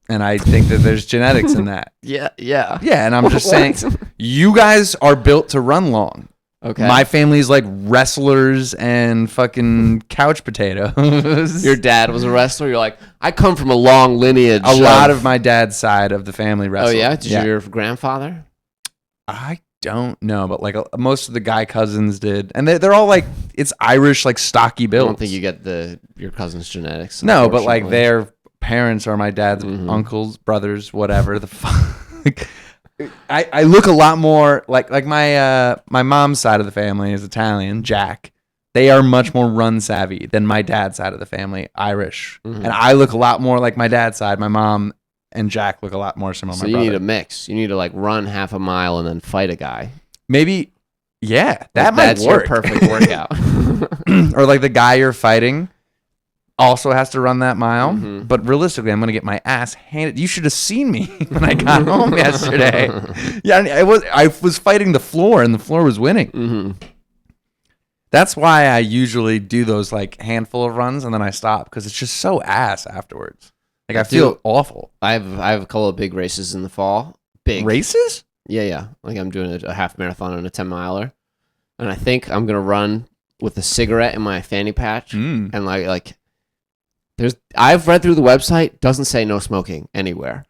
And I think that there's genetics in that. Yeah. Yeah. Yeah, and I'm just saying, you guys are built to run long. Okay. My family's like wrestlers and fucking couch potatoes. Your dad was a wrestler. You're like, I come from a long lineage. A lot of my dad's side of the family Oh wrestled. yeah. Did your grandfather? I don't know, but like most of the guy cousins did, and they're all like it's Irish, like stocky I built. don't think you get your cousin's genetics. No, but like unfortunately. their parents are my dad's Mhm. uncles, brothers, whatever the fuck. I look a lot more like my mom's side of the family is Italian, Jack. They are much more run savvy than my dad's side of the family, Irish. Mhm. And I look a lot more like my dad's side. My mom and Jack look a lot more similar to So my you brother. need a mix. You need to like run half a mile and then fight a guy. Maybe, yeah, that might That's work. your perfect workout. Or like the guy you're fighting also has to run that mile. Mhm. But realistically, I'm going to get my ass handed. You should have seen me when I got home yesterday. Yeah, I was fighting the floor, and the floor was winning. hmm That's why I usually do those like handful of runs and then I stop because it's just so ass afterwards. Like I feel awful. I have a couple of big races in the fall. Big Races? Yeah. Like I'm doing a half marathon and a 10-miler, and I think I'm gonna run with a cigarette in my fanny patch. Mm. And like I've read through the website, doesn't say no smoking anywhere.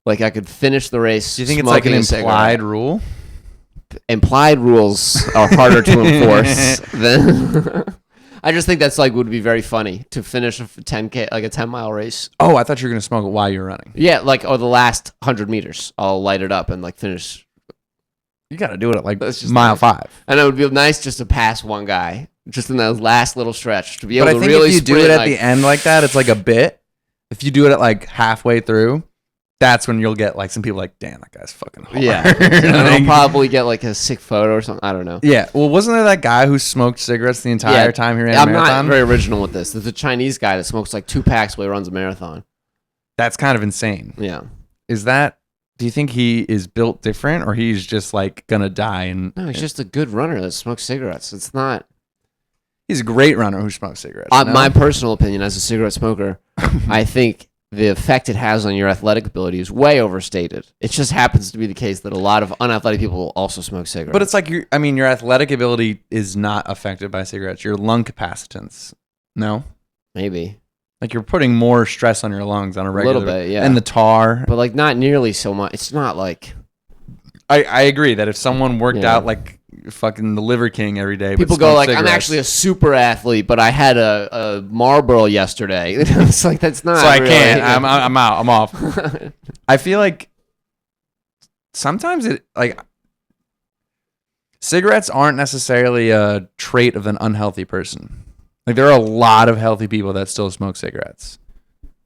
Like I could finish the race. Do you think it's like an implied rule? Implied rules are harder to enforce than. I just think that's like would be very funny to finish a 10K, like a 10-mile race. Oh, I thought you were going to smoke it while you're running. Yeah, like the last 100 meters, I'll light it up and like finish. You got to do it at like That's just mile like- 5. And it would be nice just to pass one guy, just in that last little stretch, to be able But I to think really if you do sprint, it at like- the end like that, it's like a bit. If you do it at like halfway through, that's when you'll get like some people like, damn, that guy's fucking hard. Yeah, and I'll probably get like a sick photo or something. I don't know. Yeah. Well, wasn't there that guy who smoked cigarettes the entire Yeah, time he ran a I'm marathon? not very original with this. There's a Chinese guy that smokes like 2 packs while he runs a marathon. That's kind of insane. Yeah. Do you think he is built different or he's just like gonna die? And No, he's just a good runner that smokes cigarettes. It's not. he's a great runner who smokes cigarettes. No? My personal opinion as a cigarette smoker, I think the effect it has on your athletic ability is way overstated. It just happens to be the case that a lot of unathletic people will also smoke cigarettes. But it's like your athletic ability is not affected by cigarettes. Your lung capacitance, no. Maybe. Like you're putting more stress on your lungs on a regular Little bit, yeah. And the tar. But like not nearly so much. It's not like I agree that if someone worked Yeah. out like fucking the Liver King every day, people go like, I'm actually a super athlete, but I had a Marlboro yesterday. It's like that's not. so I really- can't. I'm out. I'm off. I feel like sometimes cigarettes aren't necessarily a trait of an unhealthy person. Like there are a lot of healthy people that still smoke cigarettes.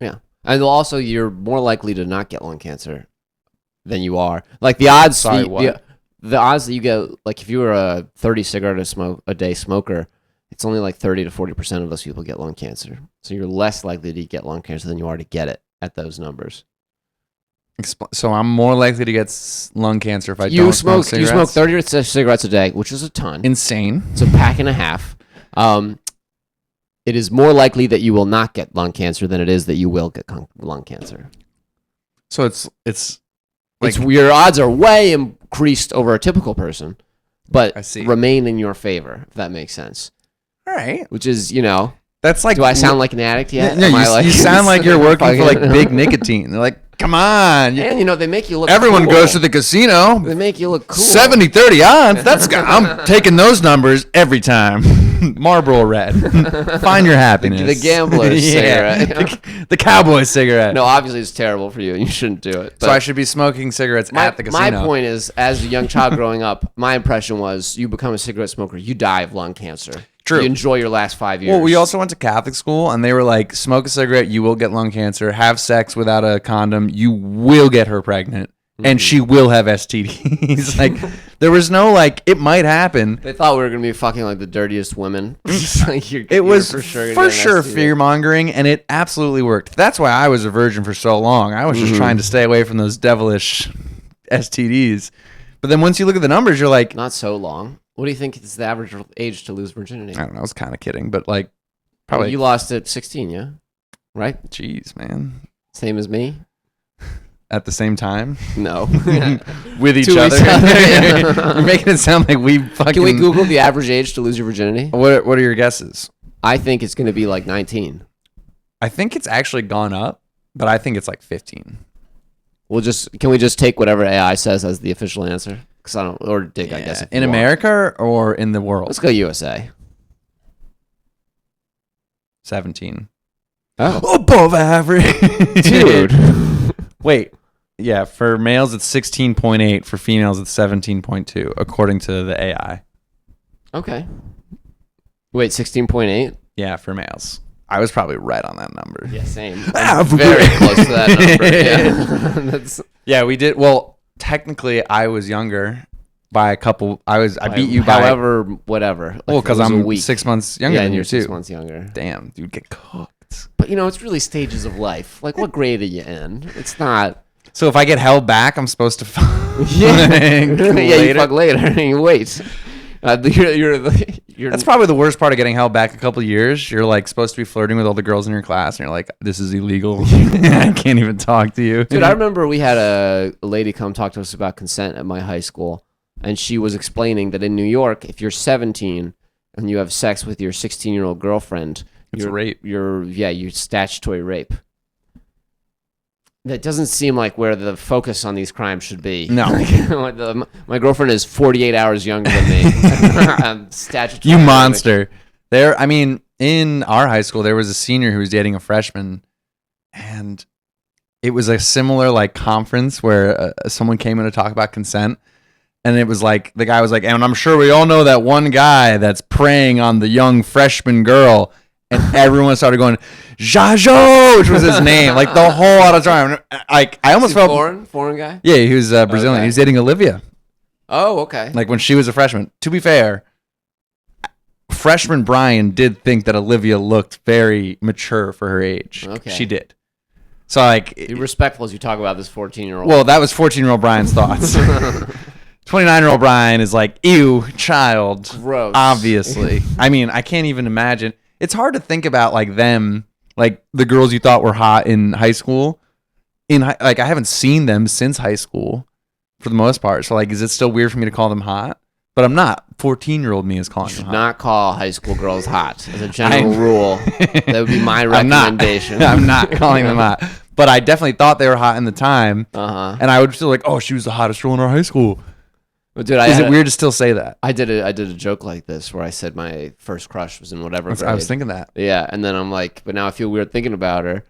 Yeah, and also you're more likely to not get lung cancer than you are. Like the odds. Sorry, what? The odds that you get, like if you were a 30 cigarette a day smoker, it's only like 30 to 40% of those people get lung cancer. So you're less likely to get lung cancer than you are to get it at those numbers. So I'm more likely to get lung cancer if I You don't smoke You cigarettes. smoke 30 cigarettes a day, which is a ton. Insane. It's a pack and a half. It is more likely that you will not get lung cancer than it is that you will get lung cancer. So it's like Your odds are way increased over a typical person. but I see. remain in your favor, if that makes sense. All right. Which is, That's like. do I sound like an addict yet? No, Am I you sound like you're working for like fucking- big nicotine. They're like, come on. And they make you look Everyone cool. goes to the casino. They make you look cool. 70-30 odds. I'm taking those numbers every time. Marlboro Red. Find your happiness. The gambler's cigarette. The cowboy cigarette. No, obviously it's terrible for you and you shouldn't do it. So I should be smoking cigarettes at the casino. My point is, as a young child growing up, my impression was you become a cigarette smoker, you die of lung cancer. True. You enjoy your last 5 years. Well, we also went to Catholic school, and they were like, smoke a cigarette, you will get lung cancer. Have sex without a condom, you will get her pregnant. And she will have STDs. Like, there was no, like, it might happen. They thought we were going to be fucking like the dirtiest women. Like, It was for sure, for sure fear-mongering, and it absolutely worked. That's why I was a virgin for so long. I was just trying to stay away from those devilish STDs. But then once you look at the numbers, you're like, Not so long. What do you think is the average age to lose virginity? I don't know, I was kind of kidding, but like, probably, You lost at 16, yeah? Right? jeez, man. Same as me? At the same time? No. With each To other? each other. You're making it sound like we fucking... Can we Google the average age to lose your virginity? What are your guesses? I think it's going to be like 19. I think it's actually gone up, but I think it's like 15. Can we just take whatever AI says as the official answer? Because I don't, or Dick, I guess. if In you want. America or in the world? Let's go USA. 17. Oh. Above average. Dude. Wait. Yeah, for males it's 16.8. For females it's 17.2, according to the AI. Okay. Wait, 16.8? Yeah, for males. I was probably right on that number. Yeah, same. Average. Very close to that number. Yeah. That's, Yeah, we did. Well, technically, I was younger by a couple. I beat you by. however, whatever. Like, Well, because it was a I'm week. 6 months younger Yeah, than and you you're too. 6 months younger. Damn, dude, get cooked. But it's really stages of life. Like, what grade are you in? It's not. So if I get held back, I'm supposed to. Yeah, Later? you fuck later. You wait. You're That's probably the worst part of getting held back a couple of years. You're like supposed to be flirting with all the girls in your class, and you're like, "This is illegal. I can't even talk to you." Dude, I remember we had a lady come talk to us about consent at my high school, and she was explaining that in New York, if you're 17 and you have sex with your 16-year-old girlfriend, It's you're rape. You're statutory rape. That doesn't seem like where the focus on these crimes should be. No. My girlfriend is 48 hours younger than me. I'm statutory. You monster. I mean, in our high school, there was a senior who was dating a freshman, and it was a similar like conference where someone came in to talk about consent, and it was like the guy was like, and I'm sure we all know that one guy that's preying on the young freshman girl, and everyone started going, Jajo, which was his name, like the whole auditorium. Like I almost felt foreign guy. Yeah, he was Brazilian. Okay. He was dating Olivia. Oh, okay. Like when she was a freshman. To be fair, freshman Brian did think that Olivia looked very mature for her age. Okay. She did. So like, Be respectful as you talk about this 14-year-old. well, that was 14-year-old Brian's thoughts. 29-year-old Brian is like, ew, child. Gross. Obviously. I mean, I can't even imagine. It's hard to think about like them, like the girls you thought were hot in high school. Like I haven't seen them since high school for the most part. So like, is it still weird for me to call them hot? But I'm not. 14-year-old me is calling You them should hot. not call high school girls hot as a general rule. That would be my I'm not. recommendation. I'm not calling them hot. But I definitely thought they were hot in the time. Uh-huh. And I would feel like, oh, she was the hottest girl in our high school. But dude, Is it weird to still say that? I did a joke like this where I said my first crush was in whatever grade. I was thinking that. Yeah, and then I'm like, but now I feel weird thinking about her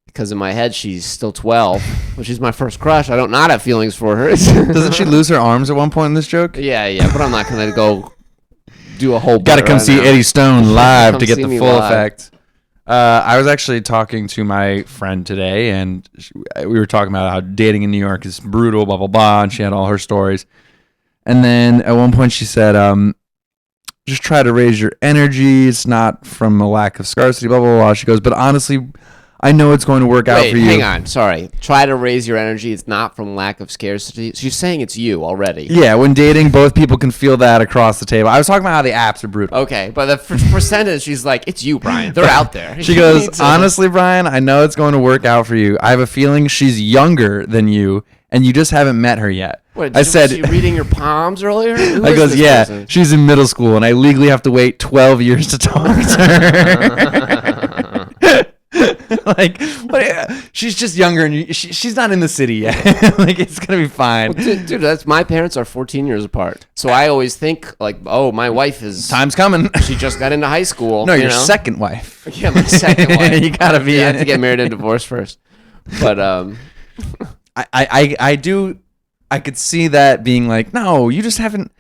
because in my head she's still 12, but she's my first crush. I don't not have feelings for her. Doesn't she lose her arms at one point in this joke? Yeah, but I'm not gonna go do a whole. Got to bit come right see now. Eddie Stone live Come to get see the me full live. effect. I was actually talking to my friend today, and we were talking about how dating in New York is brutal, blah, blah, blah, and she had all her stories. And then at one point she said, just try to raise your energy. It's not from a lack of scarcity, blah, blah, blah. She goes, but honestly, I know it's going to work out Wait, for you. hang on. Sorry. Try to raise your energy. It's not from lack of scarcity. So you're saying it's you already. Yeah, when dating, both people can feel that across the table. I was talking about how the apps are brutal. Okay, but the percentage, she's like, it's you, Brian. They're out there. She You goes, need to- honestly, Brian, I know it's going to work out for you. I have a feeling she's younger than you, and you just haven't met her yet. What, I said, was she reading your palms earlier? Who I is goes, this yeah, person? she's in middle school, and I legally have to wait 12 years to talk to her. Like, she's just younger, and she's not in the city yet. Like, it's gonna be fine. Well, dude, that's my parents are 14 years apart, so I always think like, oh, my wife is. Time's coming. She just got into high school. No, you your know? second wife. Yeah, my second wife. You gotta be. You have to get married and divorced first. But I could see that being like, no, you just haven't.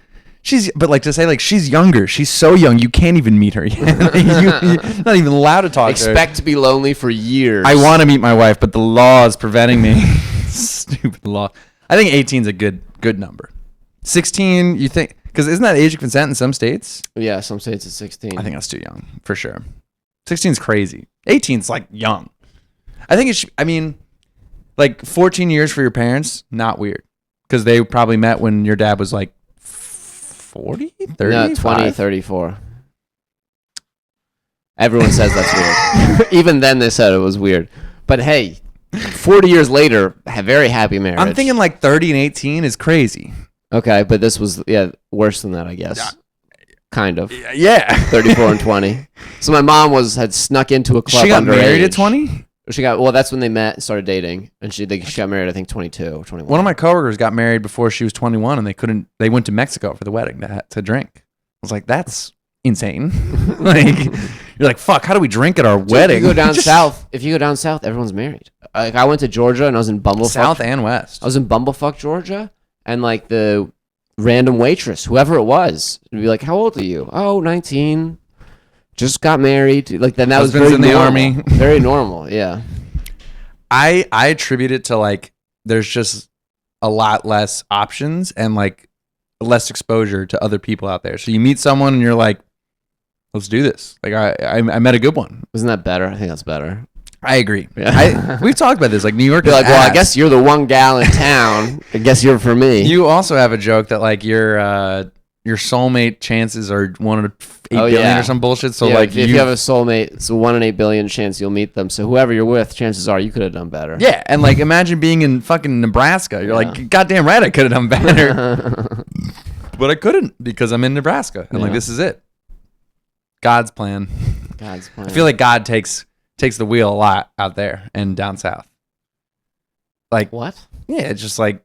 But like to say like she's younger. She's so young, you can't even meet her yet. You're not even allowed to talk to her. expect to be lonely for years. I want to meet my wife, but the law is preventing me. Stupid law. I think 18 is a good number. 16, you think? Because isn't that age of consent in some states? Yeah, some states it's 16. I think that's too young for sure. 16 is crazy. 18 is like young. I think it should. I mean, like 14 years for your parents, not weird, because they probably met when your dad was like 40, 30, No, 20, 34. Everyone says that's weird. Even then, they said it was weird. But hey, 40 years later, a very happy marriage. I'm thinking like 30 and 18 is crazy. Okay, but this was worse than that, I guess. Kind of. Yeah. 34 and 20. So my mom had snuck into a club. She got underage. married at 20? That's when they met and started dating, and she got married, I think, 22 or 21. One of my coworkers got married before she was 21, and they went to Mexico for the wedding to drink. I was like, that's insane. Like, you're like, fuck, how do we drink at our wedding? If you go down south, everyone's married. Like, I went to Georgia and I was in Bumblefuck. South and West. I was in Bumblefuck, Georgia, and like the random waitress, whoever it was, would be like, "How old are you?" "Oh, 19. Just got married." Like then that Husband's was very in the normal. army. Very normal, yeah. I attribute it to like there's just a lot less options and like less exposure to other people out there. So you meet someone and you're like, let's do this. Like I met a good one. Isn't that better? I think that's better. I agree. Yeah. We've talked about this. Like New York. You're is like, well, I ass. guess you're the one gal in town. I guess you're for me. You also have a joke that like your soulmate chances are 1 in 8 billion or some bullshit. So yeah, like if you have a soulmate, it's a 1 in 8 billion chance you'll meet them. So whoever you're with, chances are you could have done better. yeah, and like imagine being in fucking Nebraska. You're like, goddamn right, I could have done better, but I couldn't because I'm in Nebraska, and like this is it. God's plan. God's plan. I feel like God takes the wheel a lot out there and down south. Like what? Yeah, it's just like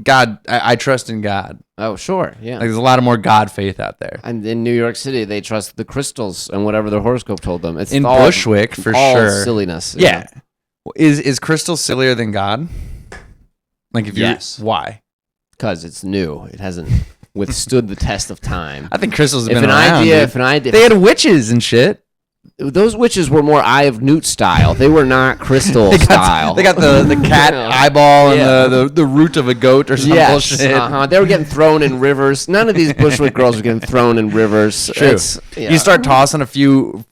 God. I trust in God. Oh, sure, yeah. Like there's a lot of more God faith out there. And in New York City, they trust the crystals and whatever their horoscope told them. It's In all, Bushwick, for all sure. silliness. Yeah. Is crystal sillier than God? Like if Yes. why? Because it's new. It hasn't withstood the test of time. I think crystals have If been an around. idea, Dude. if an idea, They had witches and shit. those witches were more Eye of Newt style. They were not crystal style. They got the cat eyeball Yeah. and the root of a goat or some bullshit. They were getting thrown in rivers. None of these Bushwick girls were getting thrown in rivers. True. Yeah. You start tossing a few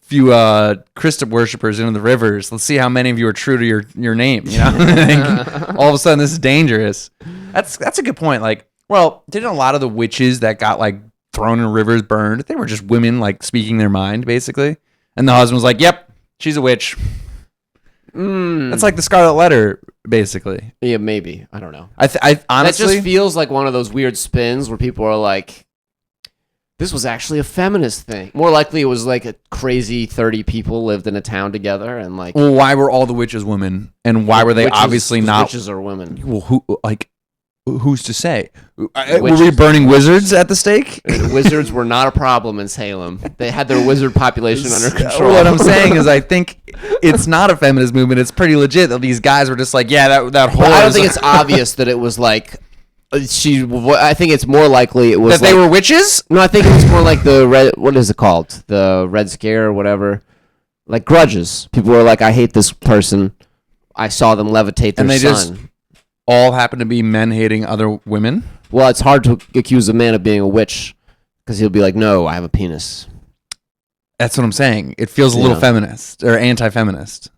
Christ worshippers into the rivers. Let's see how many of you are true to your name. You know, Like, all of a sudden this is dangerous. That's a good point. Like, well, didn't a lot of the witches that got like thrown in rivers burned? They were just women like speaking their mind, basically. And the husband was like, "Yep, she's a witch." That's like the Scarlet Letter, basically. Yeah, maybe. I don't know. I honestly That just feels like one of those weird spins where people are like, this was actually a feminist thing. More likely it was like a crazy 30 people lived in a town together and like... Well, why were all the witches women? And why were they obviously not... Witches are women. Well, who's to say? Were we burning wizards at the stake? Wizards were not a problem in Salem. They had their wizard population under control. What I'm saying is I think it's not a feminist movement. It's pretty legit that these guys were just like, yeah, that whore... But I don't think it's obvious that it was like... I think it's more likely it was that they were witches? No, I think it was more like the red... What is it called? The Red Scare or whatever. Like grudges. People were like, I hate this person. I saw them levitate their And they son. just all happen to be men hating other women? Well, it's hard to accuse a man of being a witch because he'll be like, no, I have a penis. That's what I'm saying. It feels a little feminist or anti-feminist.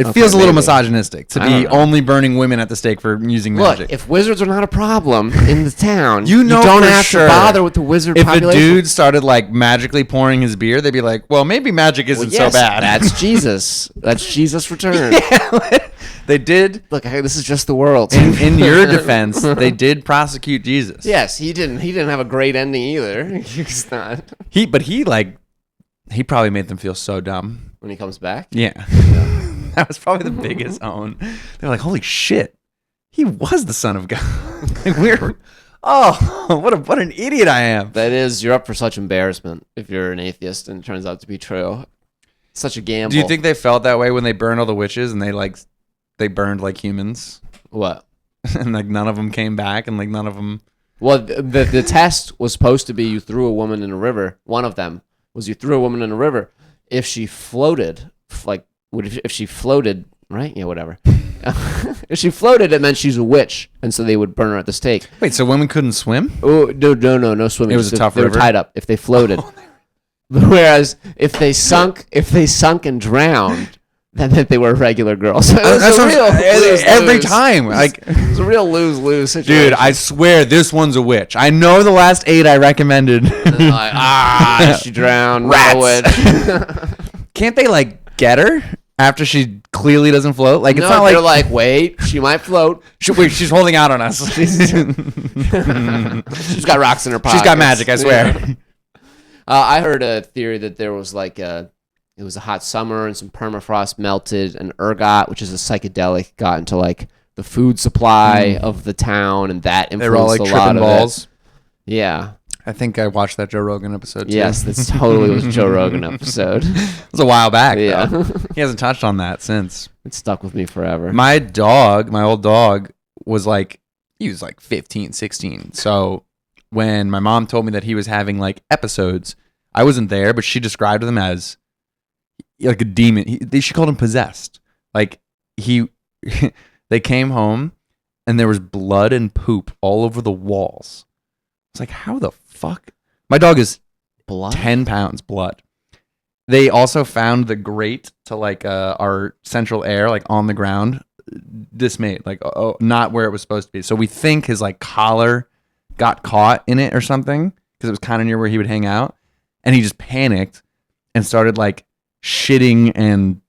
It Okay, feels a little maybe. misogynistic to I be don't know. only burning women at the stake for using Look, magic. if wizards are not a problem in the town, You know don't for have sure. to bother with the wizard If population. a dude started like magically pouring his beer, they'd be like, "Well, maybe magic isn't Well, yes, so bad." That's Jesus. That's Jesus' return. They did. Look, hey, this is just the world. In your defense, they did prosecute Jesus. Yes, he didn't. He didn't have a great ending either. He's not. He probably made them feel so dumb. When he comes back. Yeah. That was probably the biggest own. They were like, "Holy shit, he was the son of God." Like, what an idiot I am. That is, you're up for such embarrassment if you're an atheist and it turns out to be true. Such a gamble. Do you think they felt that way when they burned all the witches and they burned like humans what? and like none of them came back and like none of them? Well, the test was supposed to be you threw a woman in a river. One of them was you threw a woman in a river. If she floated, if she floated, right? Yeah, whatever. If she floated, it meant she's a witch, and so they would burn her at the stake. Wait, so women couldn't swim? Oh no swimming. It was Just a tough They were river? tied up if they floated. Whereas if they sunk and drowned, that meant they were regular girls. So it was That's a what real every lose-lose. time. Like, It's a real lose-lose situation. dude, I swear this one's a witch. I know the last 8 I recommended. Like, she drowned. Rats. No witch. Can't they like get her after she clearly doesn't float? Like, it's No, not they're like like, wait, she might float. wait, she's holding out on us. She's got rocks in her pocket. She's got magic, I swear. I heard a theory that there was it was a hot summer and some permafrost melted and ergot, which is a psychedelic, got into like the food supply of the town, and that They were all influenced like a lot tripping of balls. it. Yeah. I think I watched that Joe Rogan episode too. Yes, this totally was a Joe Rogan episode. It was a while back. Yeah. Though. He hasn't touched on that since. It stuck with me forever. My old dog, was like, he was like 15, 16. So when my mom told me that he was having like episodes, I wasn't there, but she described them as like a demon. She called him possessed. Like they came home and there was blood and poop all over the walls. It's like, how the fuck? My dog is Blood? 10 pounds blood. They also found the grate to like our central air like on the ground, dismayed, like not where it was supposed to be. So we think his like collar got caught in it or something because it was kind of near where he would hang out, and he just panicked and started like shitting, and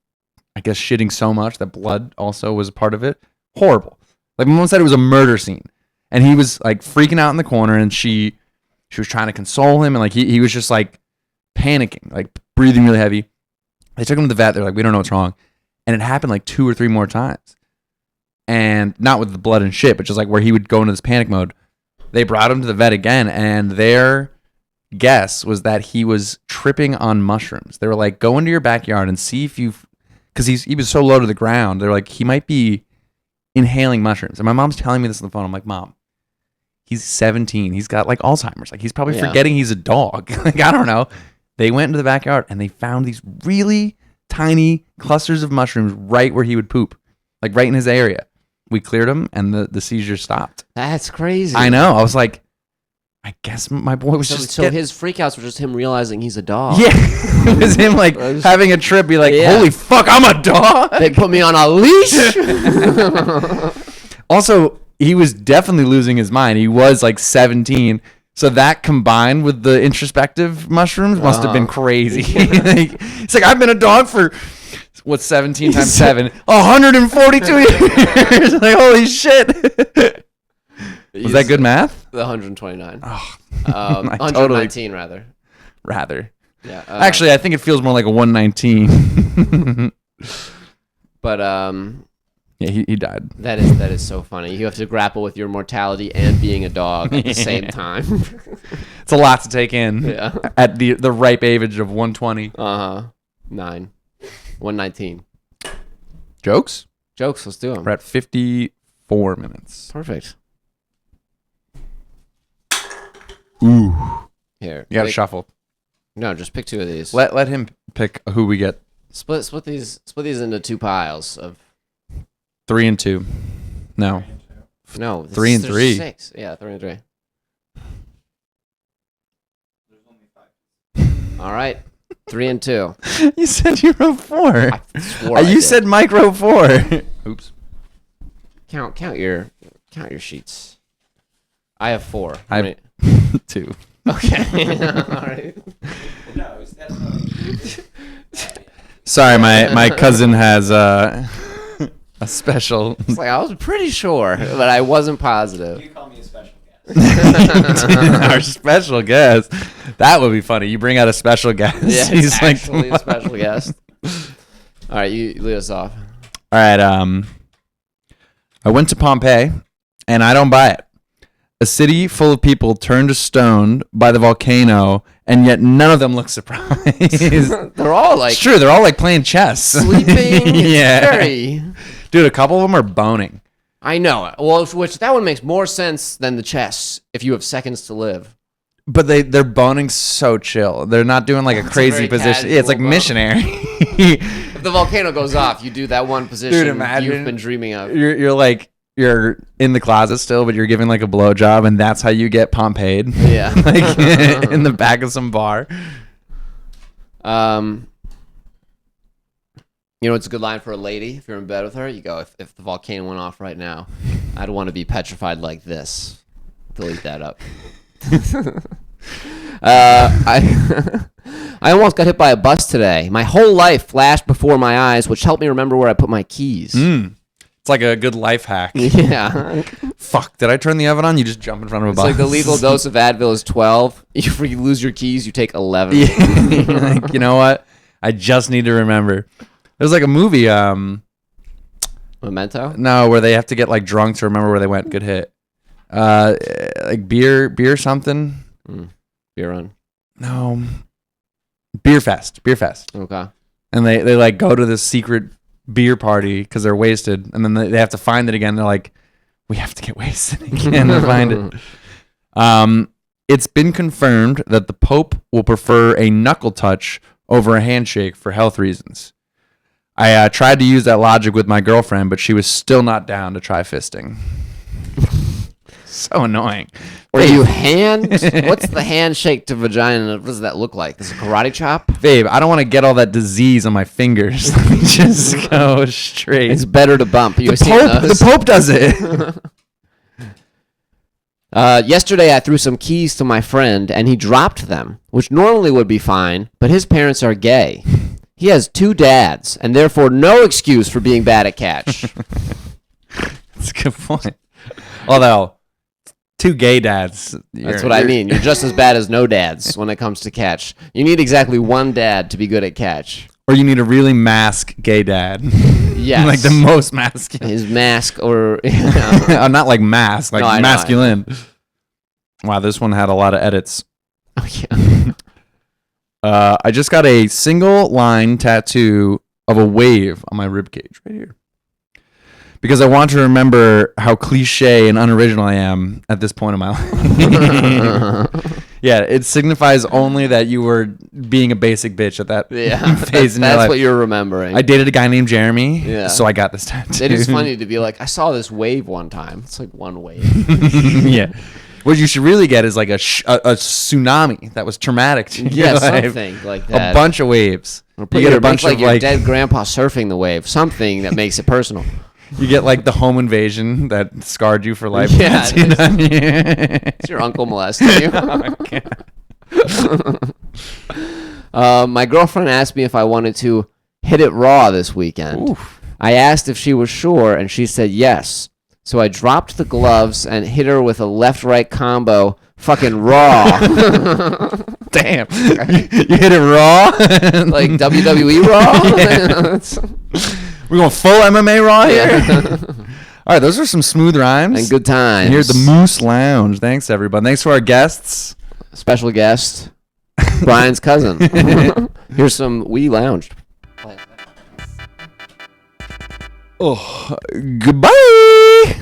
I guess shitting so much that blood also was a part of it. Horrible. Like my mom said, it was a murder scene, and he was like freaking out in the corner, and she was trying to console him, and like he was just like panicking, like breathing really heavy. They took him to the vet. They're like, we don't know what's wrong. And it happened like 2 or 3 more times. And not with the blood and shit, but just like where he would go into this panic mode. They brought him to the vet again, and their guess was that he was tripping on mushrooms. They were like, go into your backyard and see if you've, because he was so low to the ground. They're like, he might be inhaling mushrooms. And my mom's telling me this on the phone. I'm like, Mom, he's 17. He's got like Alzheimer's. Like he's probably forgetting he's a dog. Like, I don't know. They went into the backyard and they found these really tiny clusters of mushrooms right where he would poop, like right in his area. We cleared him and the seizure stopped. That's crazy. I know. I was like, I guess my boy was So his freakouts were just him realizing he's a dog. Yeah. It was him like having a trip, be like, Yeah. holy fuck, I'm a dog. They put me on a leash. Also, he was definitely losing his mind. He was like 17. So that combined with the introspective mushrooms must have been crazy. Like, it's like, I've been a dog for, what's 17 times 7? 142 years. Like, holy shit. Was that good math? The 129. Oh, 119 rather. rather. Yeah. Actually, I think it feels more like a 119. But Yeah, he died. that is so funny. You have to grapple with your mortality and being a dog at the same time. It's a lot to take in Yeah. at the ripe age of 120. 119. Jokes? Jokes. Let's do them. We're at 54 minutes. Perfect. Ooh. Here. You got to pick- shuffle. No, just pick 2 of these. Let him pick who we get. Split these into 2 piles of 3 and 2. No. no 3 and there's 3. 6. Yeah, 3 and 3. All right. 3 and 2. You said you wrote 4. I swore I You did. said Mike wrote 4. Oops. Count your sheets. I have 4. I have 2. Okay. All right. No, that's not. Sorry, my cousin has a special. It's like I was pretty sure, but I wasn't positive. You call me a special guest. Our special guest. That would be funny. You bring out a special guest. Yeah, He's it's like, actually a special guest. All right, you lead us off. all right. I went to Pompeii, and I don't buy it. A city full of people turned to stone by the volcano, and yet none of them look surprised. They're all like It's true. They're all like playing chess. sleeping. Yeah. Very. Dude, a couple of them are boning. I know. Well, which that one makes more sense than the chess if you have seconds to live. But they're boning so chill. They're not doing like a crazy very position. Yeah, it's like casual bone. missionary. If the volcano goes off, you do that one position imagine- you've been dreaming of. You're in the closet still, but you're giving like a blowjob, and that's how you get Pompeii. Yeah. Like in the back of some bar. You know, it's a good line for a lady. If you're in bed with her, you go, if the volcano went off right now, I'd want to be petrified like this. Delete that up. I almost got hit by a bus today. My whole life flashed before my eyes, which helped me remember where I put my keys. It's like a good life hack. Yeah. Fuck, did I turn the oven on? You just jump in front of a It's bus. like the legal dose of Advil is 12. If you lose your keys, you take 11. Yeah. Like, you know what? I just need to remember. There's like a movie, Memento? no, where they have to get like drunk to remember where they went. Good hit. Like beer something. Beer run. No. Beer Fest. Okay. And they like go to this secret beer party because they're wasted, and then they have to find it again. They're like, we have to get wasted again to find it. It's been confirmed that the Pope will prefer a knuckle touch over a handshake for health reasons. I tried to use that logic with my girlfriend, but she was still not down to try fisting. So annoying. Or you what's the handshake to vagina? What does that look like? Is it a karate chop? Babe, I don't want to get all that disease on my fingers. Let me just go straight. It's better to bump. The Pope does it. Yesterday, I threw some keys to my friend, and he dropped them, which normally would be fine, but his parents are gay. He has 2 dads, and therefore no excuse for being bad at catch. That's a good point. Although, 2 gay dads. That's what I mean. You're just as bad as no dads when it comes to catch. You need exactly 1 dad to be good at catch. Or you need a really mask gay dad. Yes. Like the most masculine. His mask or... Not like mask, like No, I know, masculine. Wow, this one had a lot of edits. Oh, yeah. I just got a single line tattoo of a wave on my ribcage right here. Because I want to remember how cliche and unoriginal I am at this point in my life. Yeah, it signifies only that you were being a basic bitch at that phase in your That's life. what you're remembering. I dated a guy named Jeremy, Yeah. so I got this tattoo. It is funny to be like, I saw this wave one time. It's like 1 wave. Yeah. What you should really get is like a tsunami that was traumatic to Yeah, your life. something like that. A bunch of waves. Or You get a bunch like of your like dead grandpa surfing the wave. Something that makes it personal. you get like the home invasion that scarred you for life. Yeah, tattooed on you. It's your uncle molesting you. My girlfriend asked me if I wanted to hit it raw this weekend. Oof. I asked if she was sure, and she said yes. So I dropped the gloves and hit her with a left-right combo, fucking raw. Damn. You hit it raw? Like WWE Raw? Yeah. We're going full MMA raw here? Yeah. All right, those are some smooth rhymes. And good times. And here's the Moose Lounge. Thanks, everybody. Thanks to our guests. Special guest, Brian's cousin. Here's some We Lounge. Oh, goodbye.